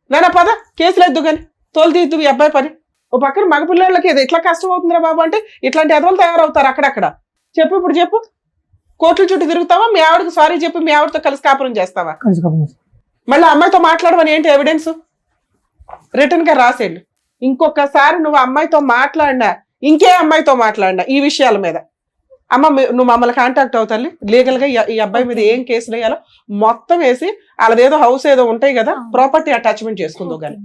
నేనా పద కేసులు ఎద్దు కానీ తోలు తీద్దు ఈ అబ్బాయి పని. ఓ పక్కన మగపిల్లలకి ఎట్లా కష్టం అవుతుందిరా బాబు అంటే ఇట్లాంటి ఎదవలు తయారవుతారు అక్కడక్కడ. చెప్పు ఇప్పుడు చెప్పు, కోర్టుల చుట్టూ తిరుగుతావా? మీ ఆవిడకి సారీ చెప్పి మీ ఆవిడతో కలిసి కాపురం చేస్తావా? మళ్ళీ అమ్మాయితో మాట్లాడమని ఏంటి ఎవిడెన్స్? రిటర్న్ గా రాసేళ్ళు. ఇంకొకసారి నువ్వు అమ్మాయితో మాట్లాడినా, ఇంకే అమ్మాయితో మాట్లాడినా ఈ విషయాల మీద అమ్మ నువ్వు మమ్మల్ని కాంటాక్ట్ అవుతాలి. లీగల్ గా ఈ అబ్బాయి మీద ఏం కేసులు వేయాలో మొత్తం వేసి వాళ్ళదేదో హౌస్ ఏదో ఉంటాయి కదా, ప్రాపర్టీ అటాచ్మెంట్ చేసుకుందో కానీ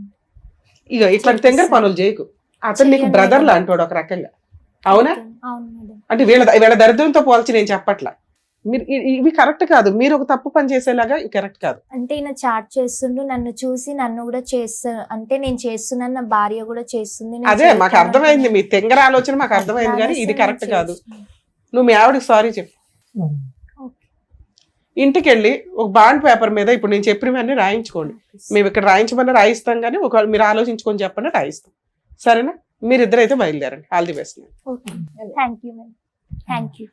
ఇక ఇట్లాంటి తెంగర పనులు చేయకు. అతను నీకు బ్రదర్ లాంటోడు ఒక రకంగా. అవునా? అంటే వీళ్ళ దరిద్రంతో పోల్చి నేను చెప్పట్లా. మీరు ఇవి కరెక్ట్ కాదు. మీరు ఒక తప్పు పని చేసేలాగా కరెక్ట్ కాదు. అంటే ఈయన చాట్ చేస్తుండు, నన్ను చూసి నన్ను కూడా చేస్తా, అంటే నేను చేస్తున్నాను, నా భార్య కూడా చేస్తుంది. నేను అదే మాకు చేస్తాను అర్థమైంది, మీ తెంగర ఆలోచన మాకు అర్థమైంది, కానీ ఇది కరెక్ట్ కాదు. నువ్వు మీ ఆవిడకి సారీ చెప్పు. ఇంటికి వెళ్ళి ఒక బాండ్ పేపర్ మీద ఇప్పుడు నేను చెప్పినవన్నీ రాయించుకోండి. మేము ఇక్కడ రాయించమన్నా రాయిస్తాం, కానీ ఒకవేళ మీరు ఆలోచించుకొని చెప్పండి రాయిస్తాం. సరేనా? మీరిద్దరైతే బయలుదేరండి. All the best. Thank you madam, thank you.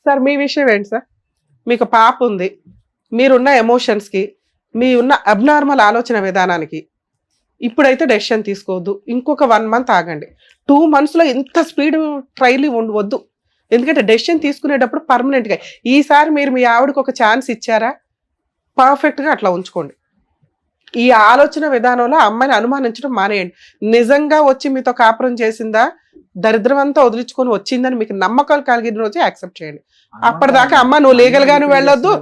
Sir మీ విషయం ఏంటి సార్? మీకు పాప ఉంది, మీరున్న ఎమోషన్స్కి, మీ ఉన్న అబ్నార్మల్ ఆలోచన విధానానికి ఇప్పుడైతే డెసిషన్ తీసుకోవద్దు. ఇంకొక 1 month ఆగండి. 2 monthsలో ఇంత స్పీడ్ ట్రైల్ వద్దు. ఎందుకంటే డెసిషన్ తీసుకునేటప్పుడు పర్మనెంట్గా ఈసారి మీరు మీ ఆవిడకి ఒక ఛాన్స్ ఇచ్చారా, పర్ఫెక్ట్గా అట్లా ఉంచుకోండి. ఈ ఆలోచన విధానంలో అమ్మాయిని అనుమానించడం మానేయండి. నిజంగా వచ్చి మీతో కాపురం చేసిందా, దరిద్రం అంతా వదిలించుకొని వచ్చిందని మీకు నమ్మకాలు కలిగిన రోజే యాక్సెప్ట్ చేయండి. అప్పటిదాకా అమ్మ నువ్వు లీగల్ గాను వెళ్ళొద్దు.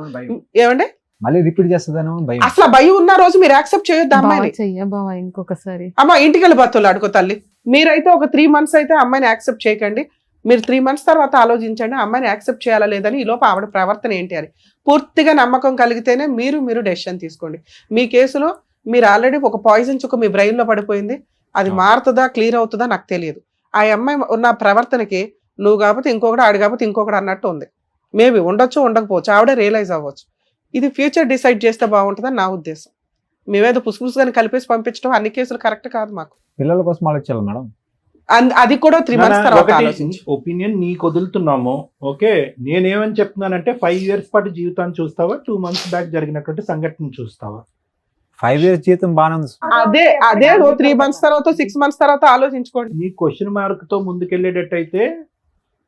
ఏమండి మళ్ళీ రిపీట్ చేస్తుందేమో భయం. అసలు భయం ఉన్న రోజు మీరు యాక్సెప్ట్ చేయొద్దు అమ్మాయిని. బావా ఇంకొకసారి అమ్మ ఇంటికి వెళ్ళి బతులు అడుకో తల్లి. మీరైతే ఒక 3 months అయితే అమ్మాయిని యాక్సెప్ట్ చేయకండి. మీరు 3 months తర్వాత ఆలోచించండి అమ్మాయిని యాక్సెప్ట్ చేయాలా లేదని. ఈ లోపు ఆవిడ ప్రవర్తన ఏంటి అని పూర్తిగా నమ్మకం కలిగితేనే మీరు డెసిషన్ తీసుకోండి. మీ కేసులో మీరు ఆల్రెడీ ఒక పాయిజన్ చుక్క మీ బ్రెయిన్ లో పడిపోయింది. అది మారుతుందా క్లియర్ అవుతుందా నాకు తెలియదు. ఆ అమ్మాయి ఉన్న ప్రవర్తనకి నువ్వు కాకపోతే ఇంకొకటి, ఆడు కాకపోతే ఇంకొకటి అన్నట్టు ఉంది. మేబీ ఉండొచ్చు ఉండకపోవచ్చు, ఆవిడే రియలైజ్ అవ్వచ్చు. ఇది ఫ్యూచర్ డిసైడ్ చేస్తే బాగుంటుందని నా ఉద్దేశం. మేమేదో పుసుపుసుగాని కలిపేసి పంపించడం అన్ని కేసులు కరెక్ట్ కాదు. మాకు పిల్లల కోసం ఆలోచించాలి మేడం. అది కూడా 3 months తర్వాత ఆలోచించి ఒపీనియన్ నీకు వదులుతున్నాము. ఓకే, నేనేమని చెప్తున్నానంటే 5 years పాటు జీవితాన్ని చూస్తావా, 2 months బ్యాక్ జరిగినటువంటి సంఘటన చూస్తావా? 5 years జీతం బాగానే ఉంది. అదే 3 months తర్వాత 6 months తర్వాత ఆలోచించుకోండి. నీ క్వశ్చన్ మార్క్ తో ముందుకెళ్ళేటట్టయితే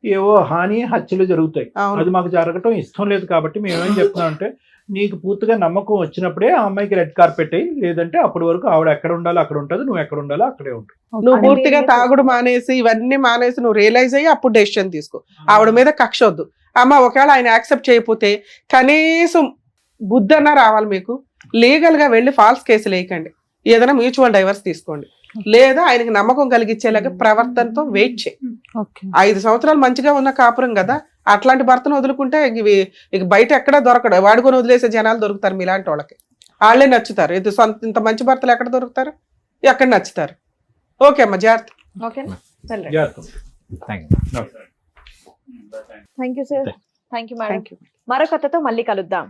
ఏవో హాని హత్యలు జరుగుతాయి. అది మాకు జరగటం ఇష్టం లేదు. కాబట్టి మేమేం చెప్తున్నాం అంటే నీకు పూర్తిగా నమ్మకం వచ్చినప్పుడే ఆ అమ్మాయికి రెడ్ కార్పెట్ అయ్యి, లేదంటే అప్పటి వరకు ఆవిడ ఎక్కడ ఉండాలో అక్కడ ఉంటుంది, నువ్వు ఎక్కడ ఉండాలో అక్కడే ఉంటుంది. నువ్వు పూర్తిగా తాగుడు మానేసి ఇవన్నీ మానేసి నువ్వు రియలైజ్ అయ్యి అప్పుడు డెసిషన్ తీసుకో. ఆవిడ మీద కక్ష వద్దు. అమ్మ ఒకవేళ ఆయన యాక్సెప్ట్ చేయకపోతే కనీసం బుద్ధి అన్నా రావాలి మీకు. లీగల్ గా వెళ్ళి ఫాల్స్ కేసులు వేయకండి. ఏదైనా మ్యూచువల్ డైవర్స్ తీసుకోండి. లేదా ఆయనకి నమ్మకం కలిగించేలాగా ప్రవర్తనతో వెయిట్ చేయి. ఓకే 5 సంవత్సరాలు మంచిగా ఉన్న కాపురం కదా, అట్లాంటి భర్తను వదులుకుంటే ఇక బయట ఎక్కడా దొరకడు. వాడుకొని వదిలేసే జనాలు దొరుకుతారు మీలాంటి వాళ్ళకి. వాళ్ళే నచ్చుతారు. ఇంత మంచి భర్తలు ఎక్కడ దొరుకుతారు, ఎక్కడ నచ్చుతారు. ఓకే అమ్మా, జాగ్రత్త. ఓకేనా వెళ్ళండి. Thank you. Thank you sir. Thank you madam. Thank you. మరో కథతో మళ్ళీ కలుద్దాం.